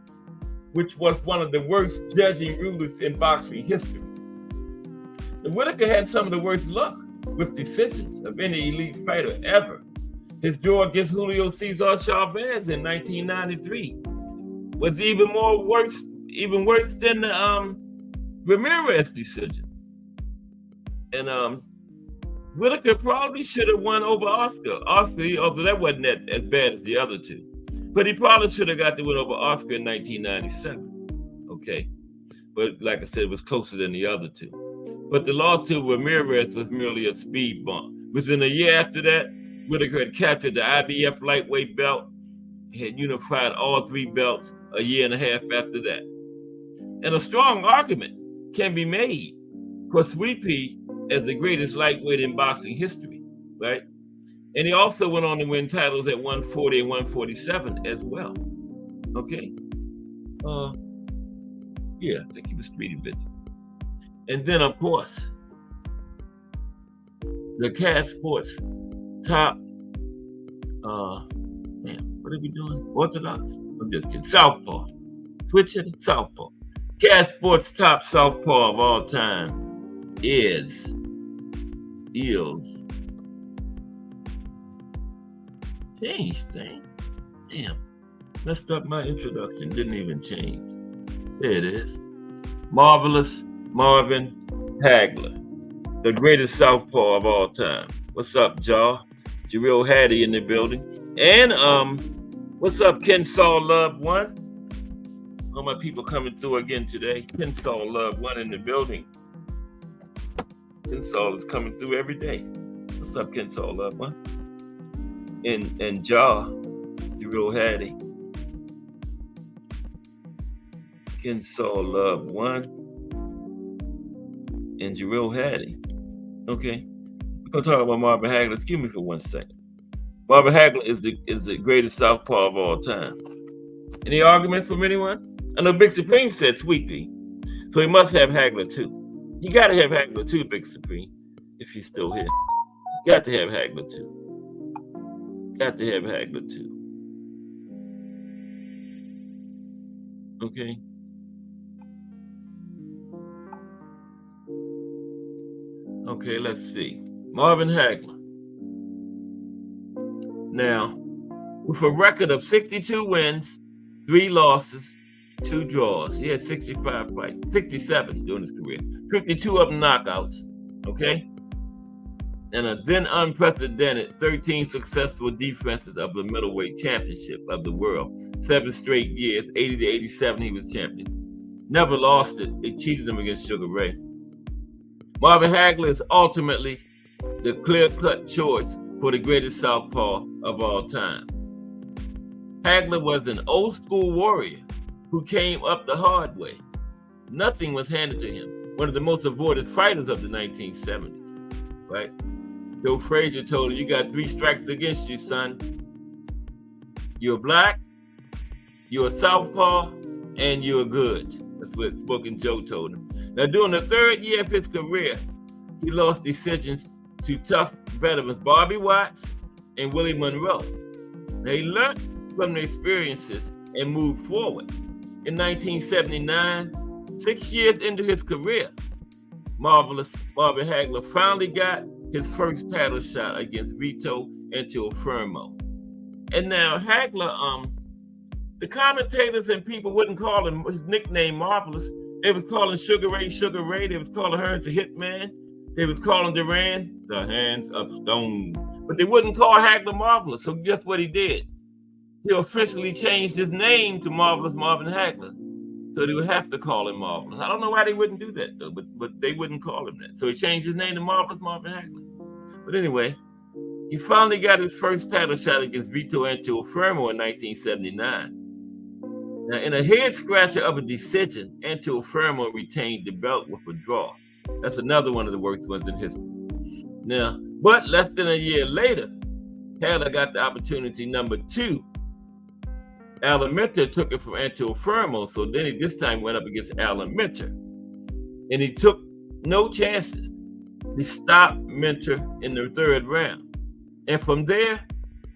which was one of the worst judging rulers in boxing history. And Whitaker had some of the worst luck with decisions of any elite fighter ever. His draw against Julio Cesar Chavez in 1993 was even worse than the Ramirez decision. And Whitaker probably should have won over Oscar. Although that wasn't as bad as the other two. But he probably should have got the win over Oscar in 1997. Okay. But like I said, it was closer than the other two. But the loss to Ramirez was merely a speed bump. Within a year after that, Whitaker had captured the IBF lightweight belt, had unified all 3 belts a year and a half after that. And a strong argument can be made for Sweet Pea as the greatest lightweight in boxing history, right? And he also went on to win titles at 140 and 147 as well. Okay? Yeah, I think he was pretty busy. And then, of course, the Cat Sports top, what are we doing? Orthodox? I'm just kidding. Southpaw. Switch it, Southpaw. Cat Sports top Southpaw of all time is changed thing. Damn. Messed up my introduction. Didn't even change. There it is. Marvelous Marvin Hagler, the greatest southpaw of all time. What's up, Jaw? Jarrell Hattie in the building. And what's up, Kensaw Love 1? All my people coming through again today. Kensaw Love 1 in the building. Kensaw is coming through every day. What's up, Kensaw Love 1? And Jaw, Jarrell Hattie. Kensaw Love 1. And Jarrell Hattie. Okay. We're going to talk about Marvin Hagler. Excuse me for 1 second. Marvin Hagler is the greatest southpaw of all time. Any argument from anyone? I know Big Supreme said Sweet Pea. So he must have Hagler too. You got to have Hagler too, Big Supreme, if he's still here. You got to have Hagler too. Got to have Hagler too. Okay. Okay, let's see. Marvin Hagler. Now, with a record of 62 wins, 3 losses, 2 draws. He had 65 fights, 67 during his career. 52 of them knockouts, okay? And a then unprecedented 13 successful defenses of the middleweight championship of the world. 7 straight years, 80 to 87, he was champion. Never lost it. They cheated him against Sugar Ray. Marvin Hagler is ultimately the clear-cut choice for the greatest southpaw of all time. Hagler was an old-school warrior who came up the hard way. Nothing was handed to him. One of the most avoided fighters of the 1970s, right? Joe Frazier told him, you got 3 strikes against you, son. You're black, you're a southpaw, and you're good. That's what Smoking Joe told him. Now, during the 3rd year of his career, he lost decisions to tough veterans Bobby Watts and Willie Monroe. Now, he learned from the experiences and moved forward. In 1979, 6 years into his career, marvelous Marvin Hagler finally got his first title shot against Vito Antuofermo. And now Hagler, the commentators and people wouldn't call him his nickname Marvelous. They was calling Sugar Ray Sugar Ray. They was calling Hearns the Hitman. They was calling Duran the Hands of Stone. But they wouldn't call Hagler Marvelous. So guess what he did? He officially changed his name to Marvelous Marvin Hagler. So they would have to call him Marvelous. I don't know why they wouldn't do that, though, but they wouldn't call him that. So he changed his name to Marvelous Marvin Hagler. But anyway, he finally got his first title shot against Vito Antuofermo in 1979. Now, in a head-scratcher of a decision, Antuofermo retained the belt with a draw. That's another one of the worst ones in history. Now, but less than a year later, Hagler got the opportunity number 2. Alan Minter took it from Antuofermo, so then he this time went up against Alan Minter. And he took no chances. He stopped Minter in the 3rd round. And from there,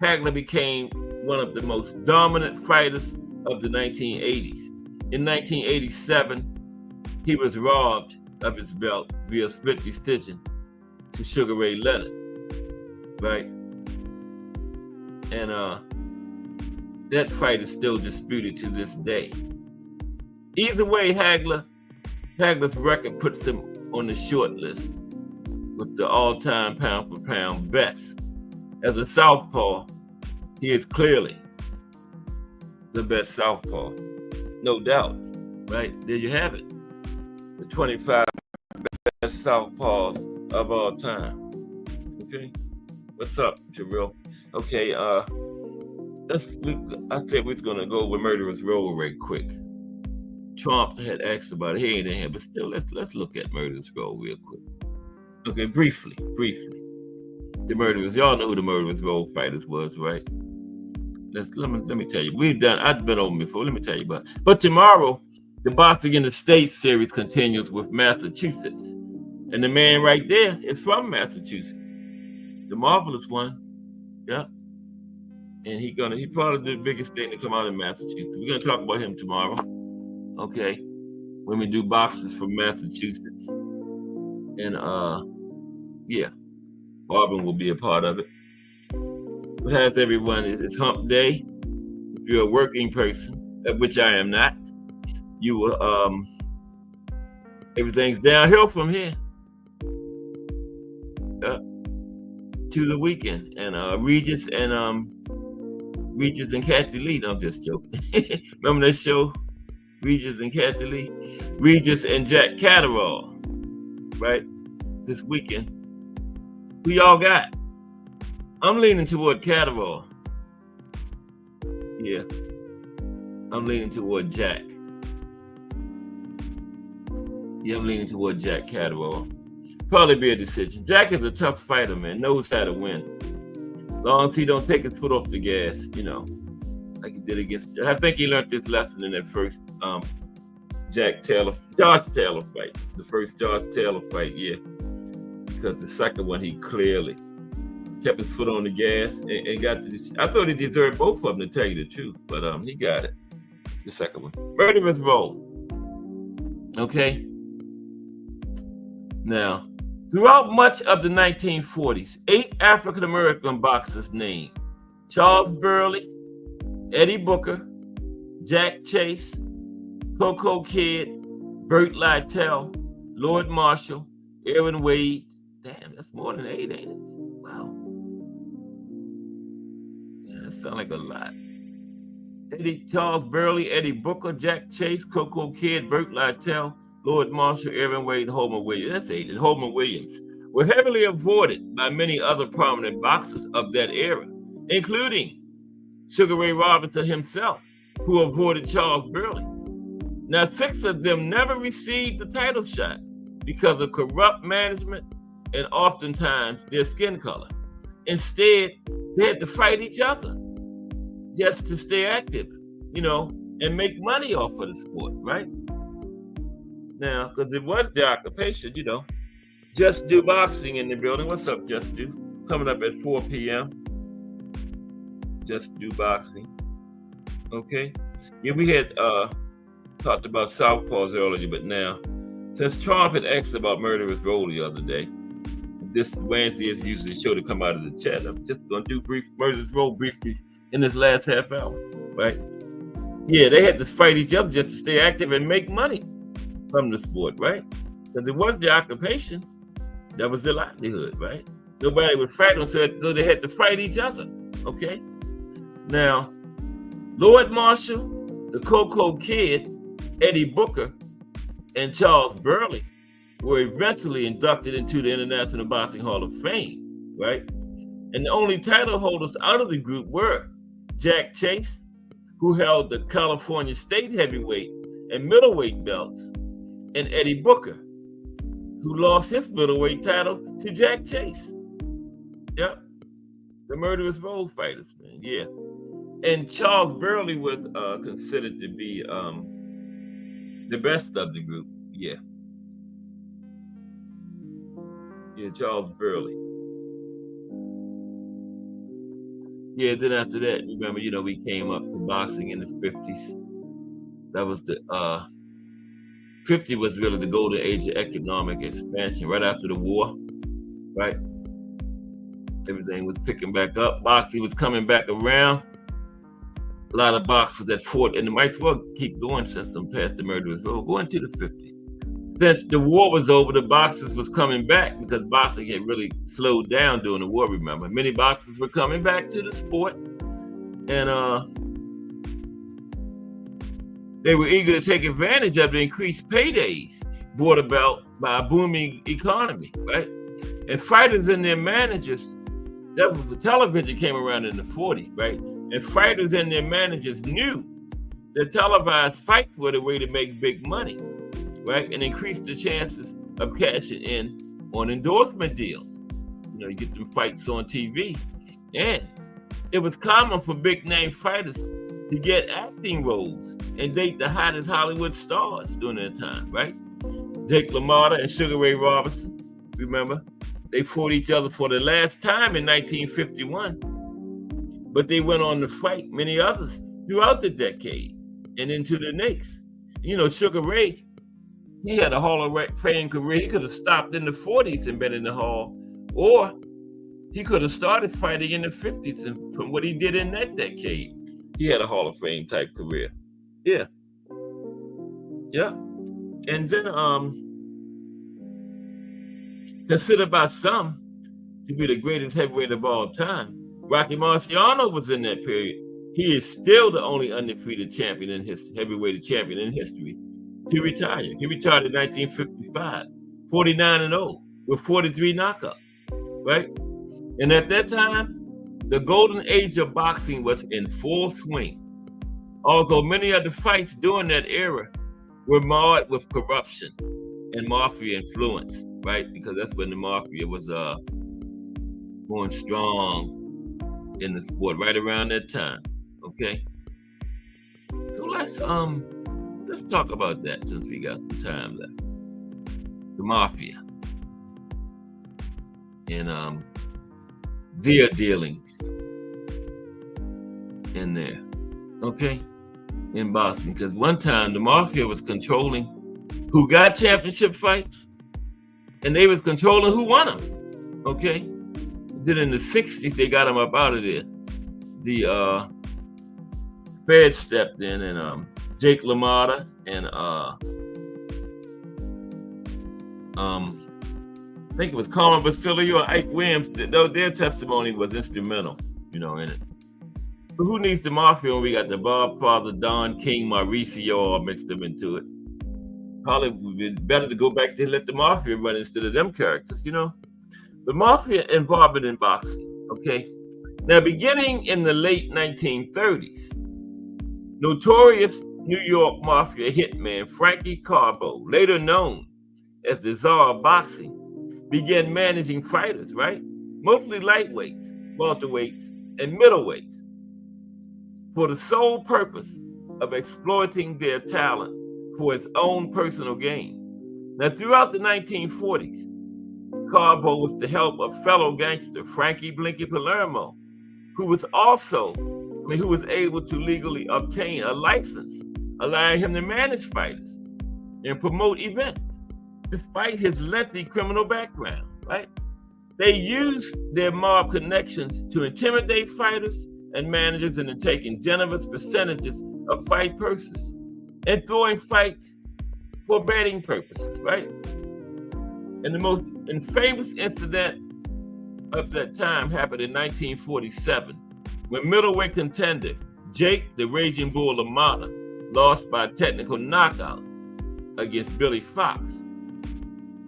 Hagler became one of the most dominant fighters of the 1980s. In 1987, he was robbed of his belt via split decision to Sugar Ray Leonard, right? And that fight is still disputed to this day. Either way, Hagler's record puts him on the short list with the all-time pound-for-pound best. As a southpaw, he is clearly the best southpaw, no doubt, right? There you have it. The 25 best southpaws of all time. Okay, what's up, Jarrell? Okay, I said we was gonna go with Murderer's Row right quick. Trump had asked about it. He ain't in here, but still, let's look at Murderer's Row real quick. Okay, briefly. The Murderers, y'all know who the Murderer's Row fighters was, right? Let me tell you. I've been over before. Let me tell you about it. But tomorrow, the Boxing in the States series continues with Massachusetts. And the man right there is from Massachusetts. The marvelous one. Yeah. And he probably the biggest thing to come out of Massachusetts. We're gonna talk about him tomorrow. Okay. When we do boxes from Massachusetts. And yeah. Marvin will be a part of it. What has everyone? It's hump day. If you're a working person, of which I am not, you will everything's downhill from here. To the weekend. And Regis and Kathy Lee. No, I'm just joking. Remember that show? Regis and Kathy Lee? Regis and Jack Catterall. Right? This weekend. Who y'all got? I'm leaning toward Catterall. Yeah. I'm leaning toward Jack. Yeah, I'm leaning toward Jack Catterall. Probably be a decision. Jack is a tough fighter, man. Knows how to win. As long as he don't take his foot off the gas, like he did against. I think he learned this lesson in that first Josh Taylor fight. The first Josh Taylor fight, yeah. Because the second one, he clearly kept his foot on the gas and got to this. I thought he deserved both of them, to tell you the truth, but he got it. The second one. Murderer's Row. Okay. Now, throughout much of the 1940s, 8 African-American boxers named Charles Burley, Eddie Booker, Jack Chase, Coco Kidd, Burt Lytell, Lord Marshall, Aaron Wade. Damn, that's more than 8, ain't it? Wow. Yeah, that sounds like a lot. Charles Burley, Eddie Booker, Jack Chase, Coco Kidd, Burt Lytell, Lord Marshall, Aaron Wade, and Homer Williams. That's 8. And Homer Williams were heavily avoided by many other prominent boxers of that era, including Sugar Ray Robinson himself, who avoided Charles Burley. Now, 6 of them never received the title shot because of corrupt management and oftentimes their skin color. Instead, they had to fight each other just to stay active, and make money off of the sport, right? Now, because it was their occupation, Just Do Boxing in the building. What's up, Just Do? Coming up at 4 p.m. Just Do Boxing. Okay. Yeah, we had talked about Southpaws earlier, but now, since Trump had asked about Murderer's Row the other day, this Wednesday is usually the show to come out of the chat. I'm just going to do Murderer's Row briefly in this last half hour, right? Yeah, they had to fight each other just to stay active and make money from the sport, right? Because it was their occupation. That was their livelihood, right? Nobody would fight them, so they had to fight each other. Okay. Now, Lord Marshall, the Cocoa Kid, Eddie Booker, and Charles Burley were eventually inducted into the International Boxing Hall of Fame, right? And the only title holders out of the group were Jack Chase, who held the California State Heavyweight and Middleweight belts, and Eddie Booker, who lost his middleweight title to Jack Chase. Yep. The Murderous Road Fighters, man. Yeah. And Charles Burley was considered to be the best of the group. Yeah. Yeah, Charles Burley. Yeah, then after that, remember, we came up to boxing in the 50s. That was the 50 was really the golden age of economic expansion right after the war, right? Everything was picking back up. Boxing was coming back around. A lot of boxers that fought, and the might as well keep going since I'm past the Murderous Road, going to the 50s. Since the war was over, the boxers was coming back because boxing had really slowed down during the war, remember. Many boxers were coming back to the sport, and they were eager to take advantage of the increased paydays brought about by a booming economy, right? And fighters and their managers, that was the television came around in the 40s, right? And fighters and their managers knew that televised fights were the way to make big money, right? And increase the chances of cashing in on endorsement deals. You get them fights on TV. And it was common for big name fighters to get acting roles and date the hottest Hollywood stars during that time, right? Jake LaMotta and Sugar Ray Robinson, remember? They fought each other for the last time in 1951, but they went on to fight many others throughout the decade and into the next. Sugar Ray, he had a Hall of Fame career. He could have stopped in the 40s and been in the Hall, or he could have started fighting in the 50s, and from what he did in that decade, he had a Hall of Fame type career. Yeah. Yeah. And then considered by some to be the greatest heavyweight of all time, Rocky Marciano was in that period. He is still the only undefeated champion in history, heavyweight champion in history to retire. He retired in 1955, 49-0 with 43 knockouts, right? And at that time, the golden age of boxing was in full swing. Although many of the fights during that era were marred with corruption and mafia influence, right? Because that's when the mafia was going strong in the sport, right around that time. Okay. So let's talk about that since we got some time left. The mafia and their dealings in there. Okay. In boxing, because one time the mafia was controlling who got championship fights, and they was controlling who won them. Okay. Then in the 60s, they got them up out of there. The Fed stepped in, and Jake LaMotta and I think it was Carmen Basilio or Ike Williams. Their testimony was instrumental, in it. But who needs the mafia when we got the Bob Father, Don King, Mauricio all mixed them into it? Probably would be better to go back to let the mafia run instead of them characters, The mafia involvement in boxing, okay? Now, beginning in the late 1930s, notorious New York mafia hitman Frankie Carbo, later known as the Czar of Boxing, began managing fighters, right? Mostly lightweights, welterweights, and middleweights, for the sole purpose of exploiting their talent for his own personal gain. Now, throughout the 1940s, Carbo, with the help of fellow gangster Frankie Blinky Palermo, who was able to legally obtain a license, allowing him to manage fighters and promote events, despite his lengthy criminal background, right? They used their mob connections to intimidate fighters and managers into taking generous percentages of fight purses and throwing fights for betting purposes, right? And the most famous incident of that time happened in 1947, when middleweight contender Jake the Raging Bull LaMotta lost by technical knockout against Billy Fox.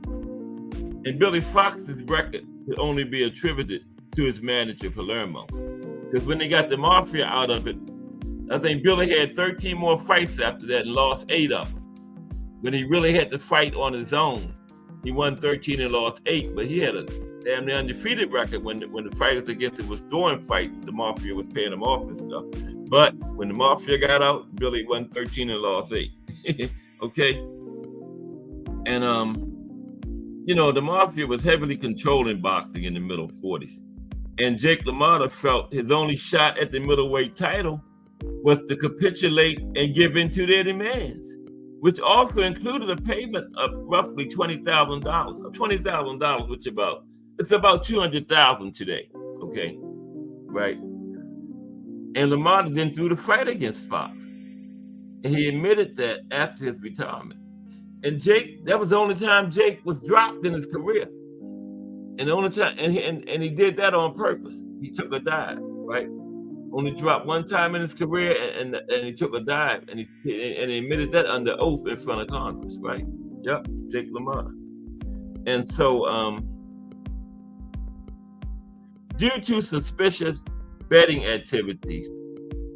And Billy Fox's record could only be attributed to his manager Palermo, because when they got the Mafia out of it, I think Billy had 13 more fights after that and lost 8 of them. When he really had to fight on his own, he won 13 and lost 8, but he had a damn near undefeated record when the fighters against him was throwing fights. The Mafia was paying him off and stuff. But when the Mafia got out, Billy won 13 and lost 8. Okay? And, you know, the Mafia was heavily controlling boxing in the middle 40s. And Jake LaMotta felt his only shot at the middleweight title was to capitulate and give in to their demands, which also included a payment of roughly $20,000, $20,000, which it's about $200,000 today, okay, right? And LaMotta then threw the fight against Fox, and he admitted that after his retirement. And Jake, that was the only time Jake was dropped in his career, and the only time, and he did that on purpose. He took a dive, right? Only dropped one time in his career, and he took a dive, and he admitted that under oath in front of Congress, right? Yep, Jake LaMotta. And so, due to suspicious betting activities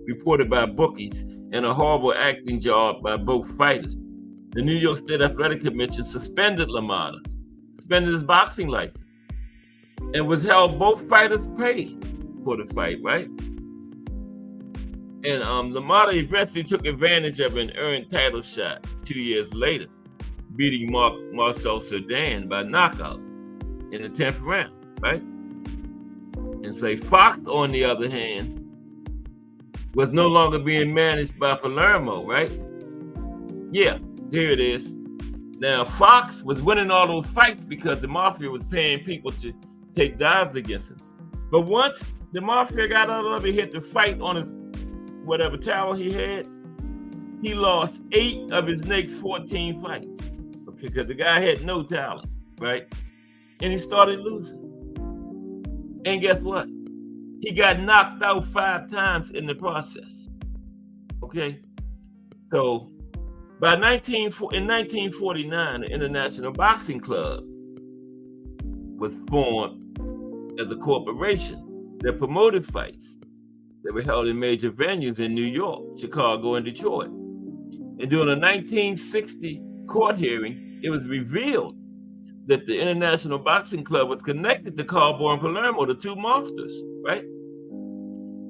reported by bookies and a horrible acting job by both fighters, the New York State Athletic Commission suspended LaMotta, suspended his boxing license, and withheld both fighters' pay for the fight, right? And LaMotta eventually took advantage of an earned title shot 2 years later, beating Marcel Cerdan by knockout in the 10th round, right? And say Fox, on the other hand, was no longer being managed by Palermo, right? Yeah, here it is. Now, Fox was winning all those fights because the Mafia was paying people to take dives against him. But once the Mafia got out of it, he had to fight on his whatever tower he had, he lost 8 of his next 14 fights. Okay, because the guy had no talent, right? And he started losing. And guess what? He got knocked out 5 times in the process. Okay? So in 1949, the International Boxing Club was formed as a corporation that promoted fights that were held in major venues in New York, Chicago, and Detroit. And during a 1960 court hearing, it was revealed that the International Boxing Club was connected to Carbo and Palermo, the 2 monsters, right?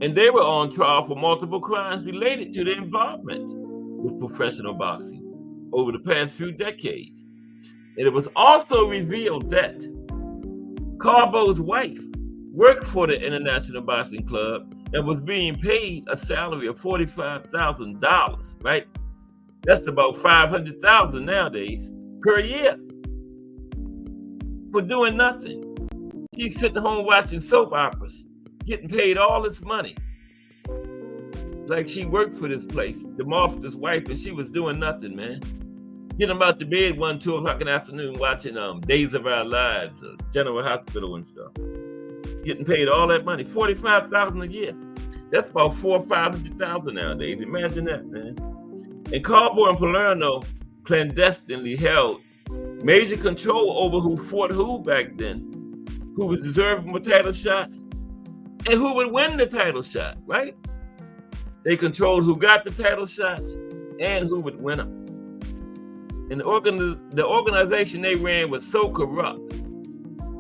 And they were on trial for multiple crimes related to their involvement with professional boxing over the past few decades. And it was also revealed that Carbo's wife worked for the International Boxing Club and was being paid a salary of $45,000, right? That's about $500,000 nowadays per year for doing nothing. She's sitting home watching soap operas, getting paid all this money. Like she worked for this place, the master's wife, and she was doing nothing, man. Getting them out to bed 1, 2 o'clock in the afternoon watching Days of Our Lives, General Hospital and stuff. Getting paid all that money, $45,000 a year. That's about $400,000 or $500,000 nowadays. Imagine that, man. And Carbo and Palermo clandestinely held major control over who fought who back then, who was deserving for title shots, and who would win the title shot, right? They controlled who got the title shots and who would win them. And the organization they ran was so corrupt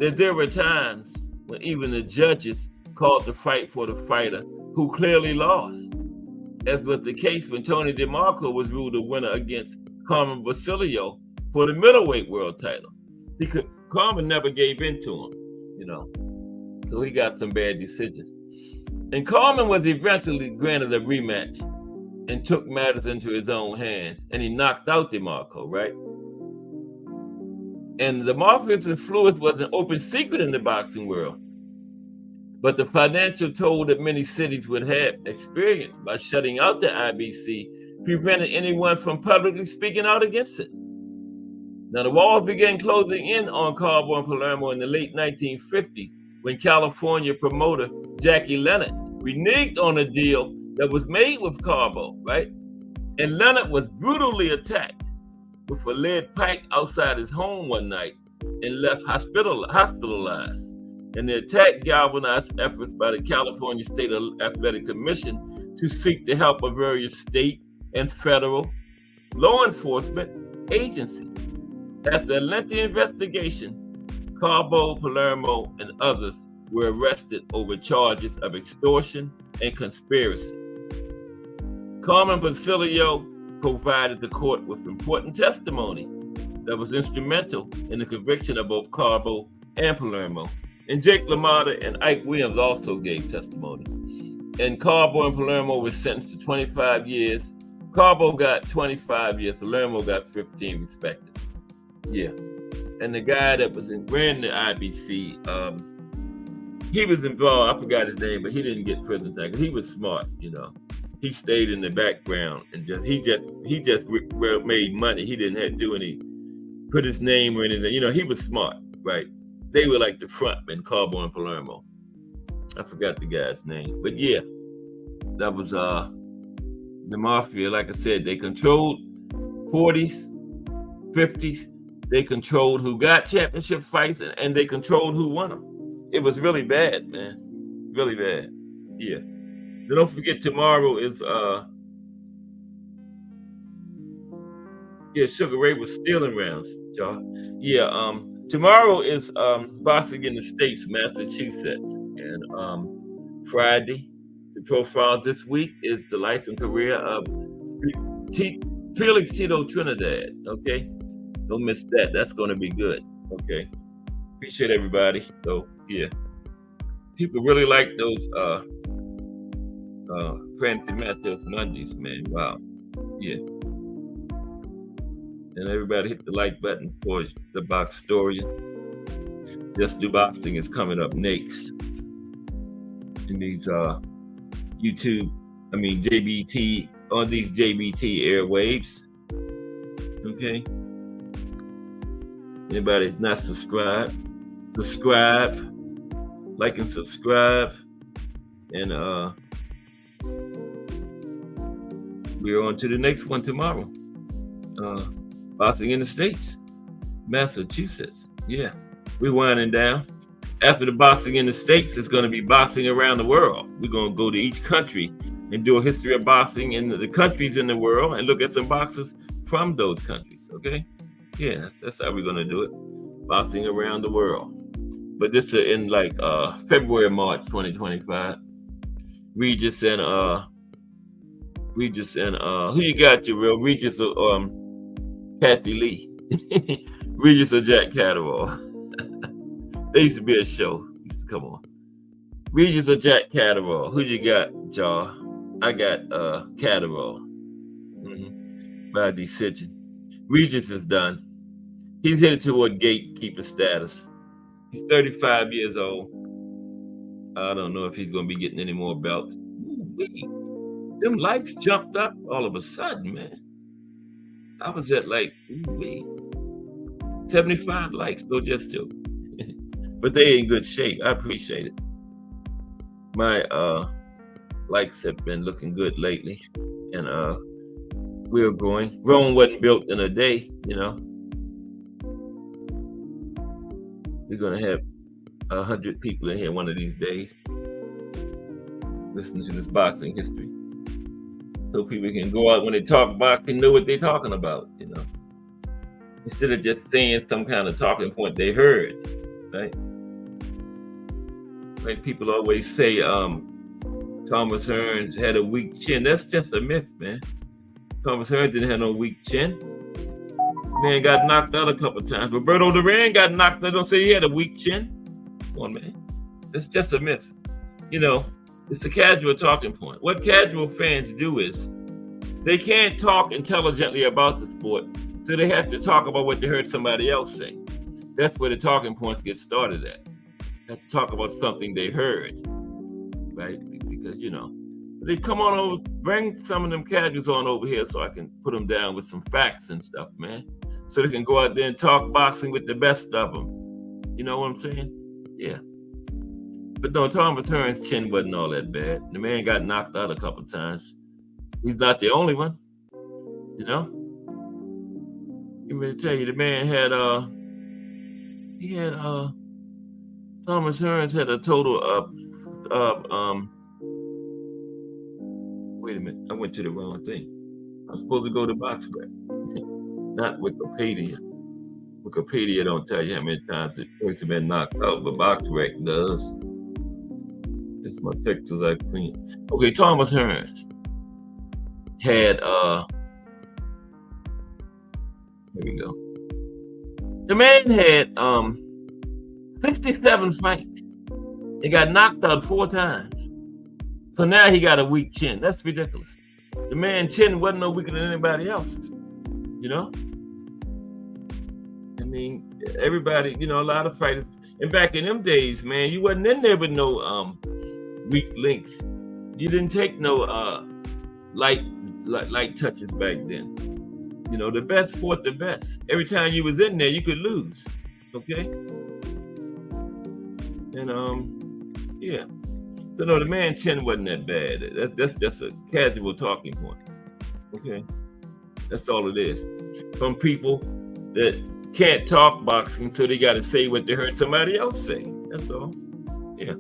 that there were times when even the judges called the fight for the fighter who clearly lost, as was the case when Tony DeMarco was ruled a winner against Carmen Basilio for the middleweight world title. Carmen never gave in to him, you know, so he got some bad decisions. And Carmen was eventually granted a rematch and took matters into his own hands, and he knocked out DeMarco, right? And the Mafia's influence was an open secret in the boxing world. But the financial toll that many cities would have experienced by shutting out the IBC prevented anyone from publicly speaking out against it. Now, the walls began closing in on Carbo and Palermo in the late 1950s when California promoter Jackie Leonard reneged on a deal that was made with Carbo, right? And Leonard was brutally attacked with a lead pipe outside his home one night and left hospitalized. And the attack galvanized efforts by the California State Athletic Commission to seek the help of various state and federal law enforcement agencies. After a lengthy investigation, Carbo, Palermo, and others were arrested over charges of extortion and conspiracy. Carmen Basilio provided the court with important testimony that was instrumental in the conviction of both Carbo and Palermo. And Jake LaMotta and Ike Williams also gave testimony. And Carbo and Palermo were sentenced to 25 years. Carbo got 25 years, Palermo got 15 respectively. Yeah. And the guy that ran the IBC, he was involved. I forgot his name, but he didn't get prison time. He was smart, you know. He stayed in the background and he just made money. He didn't have to do put his name or anything. You know, he was smart, right? They were like the frontmen, Carbo and Palermo. I forgot the guy's name, but yeah, that was the mafia. Like I said, they controlled 40s, 50s. They controlled who got championship fights and they controlled who won them. It was really bad, man. Really bad. Yeah. Then don't forget tomorrow is Sugar Ray was stealing rounds, y'all. Yeah, tomorrow is boxing in the States, Massachusetts. And Friday, the profile this week is the life and career of Felix Tito Trinidad. Okay. Don't miss that. That's going to be good. Okay. Appreciate everybody. So, yeah. People really like those Fancy Matthews Mondays, man. Wow. Yeah. And everybody hit the like button for the Box Historian. Just Do Boxing is coming up next. In these JBT, on these JBT airwaves. Okay. Anybody not subscribed? Subscribe, like and subscribe, and we're on to the next one tomorrow. Boxing in the States, Massachusetts. Yeah, we're winding down. After the boxing in the States, it's going to be boxing around the world. We're going to go to each country and do a history of boxing in the countries in the world and look at some boxers from those countries. Okay. Yeah, that's how we're gonna do it. Boxing around the world. But this is in like February, March 2025. Regis and who you got, Jarrell? Regis or Kathy Lee? Regis or Jack Catterall? There used to be a show. Come on. Regis or Jack Catterall? Who you got, Jaw? I got Catterall. By decision. Regis is done. He's headed toward gatekeeper status. He's 35 years old. I don't know if he's going to be getting any more belts. Ooh, them likes jumped up all of a sudden, man. I was at like 75 likes, no just do. But they in good shape. I appreciate it. My likes have been looking good lately. And we're growing. Rome wasn't built in a day, you know. We're gonna have 100 people in here one of these days listening to this boxing history, so people can go out when they talk boxing, know what they're talking about, you know, instead of just saying some kind of talking point they heard, right? Like people always say, Thomas Hearns had a weak chin. That's just a myth, man. Thomas Hearns didn't have no weak chin. Man got knocked out a couple times. Roberto Duran got knocked out. Don't say he had a weak chin. Come on, man. It's just a myth. You know, it's a casual talking point. What casual fans do is they can't talk intelligently about the sport, so they have to talk about what they heard somebody else say. That's where the talking points get started at. They have to talk about something they heard, right? Because, you know, they come on over, bring some of them casuals on over here so I can put them down with some facts and stuff, man. So they can go out there and talk boxing with the best of them. You know what I'm saying? Yeah. But no, Thomas Hearns' chin wasn't all that bad. The man got knocked out a couple times. He's not the only one, you know. Let me tell you, the man had Thomas Hearns had a total of wait a minute, I went to the wrong thing. I was supposed to go to BoxRec, not Wikipedia. Wikipedia don't tell you how many times a person been knocked out, but BoxRec does. It's my pictures I clean. Okay, Thomas Hearns had here we go. The man had 67 fights. He got knocked out 4 times. So now he got a weak chin. That's ridiculous. The man's chin wasn't no weaker than anybody else's. You know? I mean, everybody, you know, a lot of fighters. And back in them days, man, you wasn't in there with no weak links. You didn't take no light touches back then. You know, the best fought the best. Every time you was in there, you could lose. Okay? And yeah. So no, the man's chin wasn't that bad. That's just a casual talking point. Okay? That's all it is. Some people that can't talk boxing, so they gotta say what they heard somebody else say. That's all. Yeah.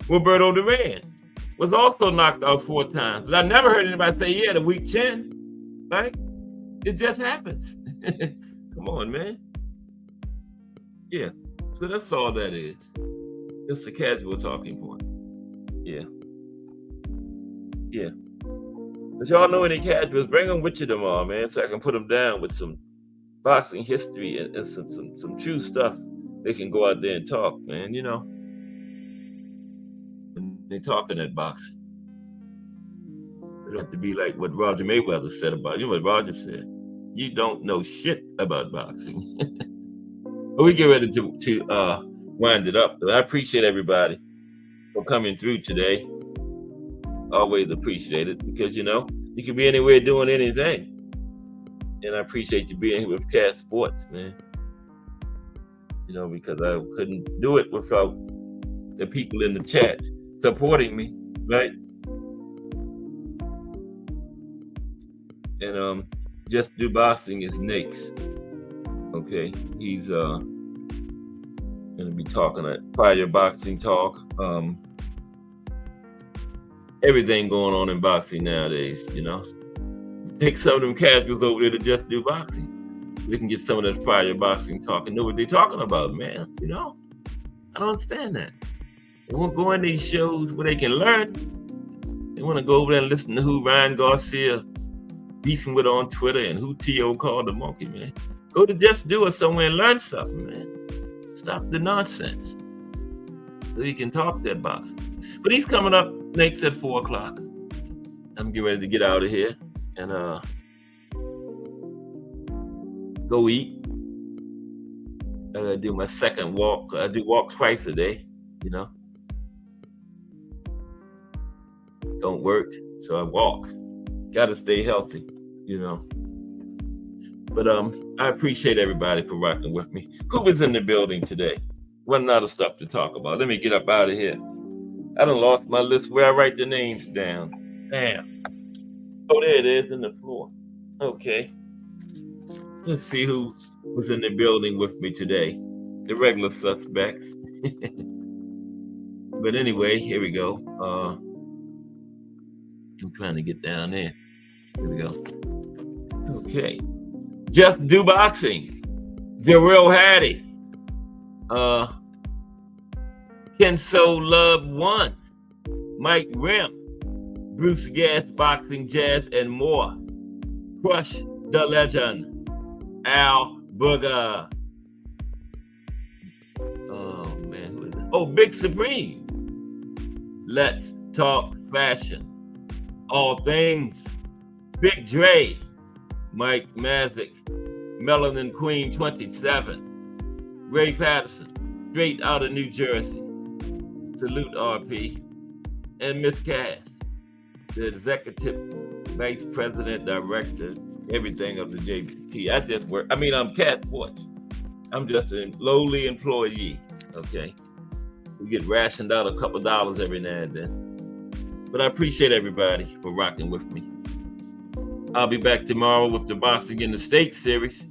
Roberto Duran was also knocked out 4 times. But I never heard anybody say he had a weak chin. Right? It just happens. Come on, man. Yeah. So that's all that is. Just a casual talking point. Yeah. Yeah. But y'all know any casuals, bring them with you tomorrow, man, so I can put them down with some boxing history and some true stuff. They can go out there and talk, man, you know. When they're talking at boxing. It don't have to be like what Roger Mayweather said about, you know what Roger said? You don't know shit about boxing. But we get ready to wind it up. I appreciate everybody for coming through today. Always appreciate it because, you know, you can be anywhere doing anything. And I appreciate you being here with Cat Sports, man. You know, because I couldn't do it without the people in the chat supporting me, right? And Just Do Boxing is next. Okay, he's gonna be talking at Fire Boxing Talk. Everything going on in boxing nowadays, you know. Take some of them casuals over there to Just Do Boxing. We can get some of that Fire Boxing Talk and know what they're talking about, man. You know, I don't understand that. They won't go in these shows where they can learn. They want to go over there and listen to who Ryan Garcia beefing with on Twitter and who T.O. called the monkey, man. Go to Just Do It somewhere and learn something, man. Stop the nonsense. So you can talk that boxing. But he's coming up next at 4 o'clock. I'm getting ready to get out of here and go eat. I gotta do my second walk. I do walk twice a day, you know. Don't work, so I walk. Gotta stay healthy, you know. But I appreciate everybody for rocking with me. Who was in the building today? Wasn't out of stuff to talk about. Let me get up out of here. I done lost my list where I write the names down. Damn. Oh, there it is in the floor. Okay. Let's see who was in the building with me today. The regular suspects. But anyway, here we go. I'm trying to get down there. Here we go. Okay. Just Do Boxing. The Real Hattie. Kenso Love 1. Mike Rim. Bruce Gas Boxing Jazz and more. Crush the Legend. Al Booger. Oh man, who is it? Oh, Big Supreme. Let's Talk Fashion. All Things. Big Dre. Mike Mazik. Melanin Queen 27. Ray Patterson. Straight out of New Jersey. Salute RP. And Miss Cass, the Executive Vice President, Director, everything of the JBT. I'm Cat Sports. I'm just a lowly employee, okay? We get rationed out a couple dollars every now and then. But I appreciate everybody for rocking with me. I'll be back tomorrow with the Boxing in the States series,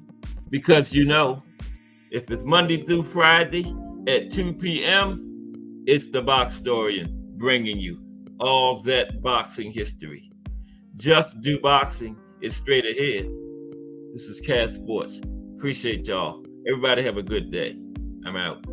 because if it's Monday through Friday at 2 p.m., it's the Boxtorian bringing you all that boxing history. Just Do Boxing is straight ahead. This is Cass Sports. Appreciate y'all. Everybody have a good day. I'm out.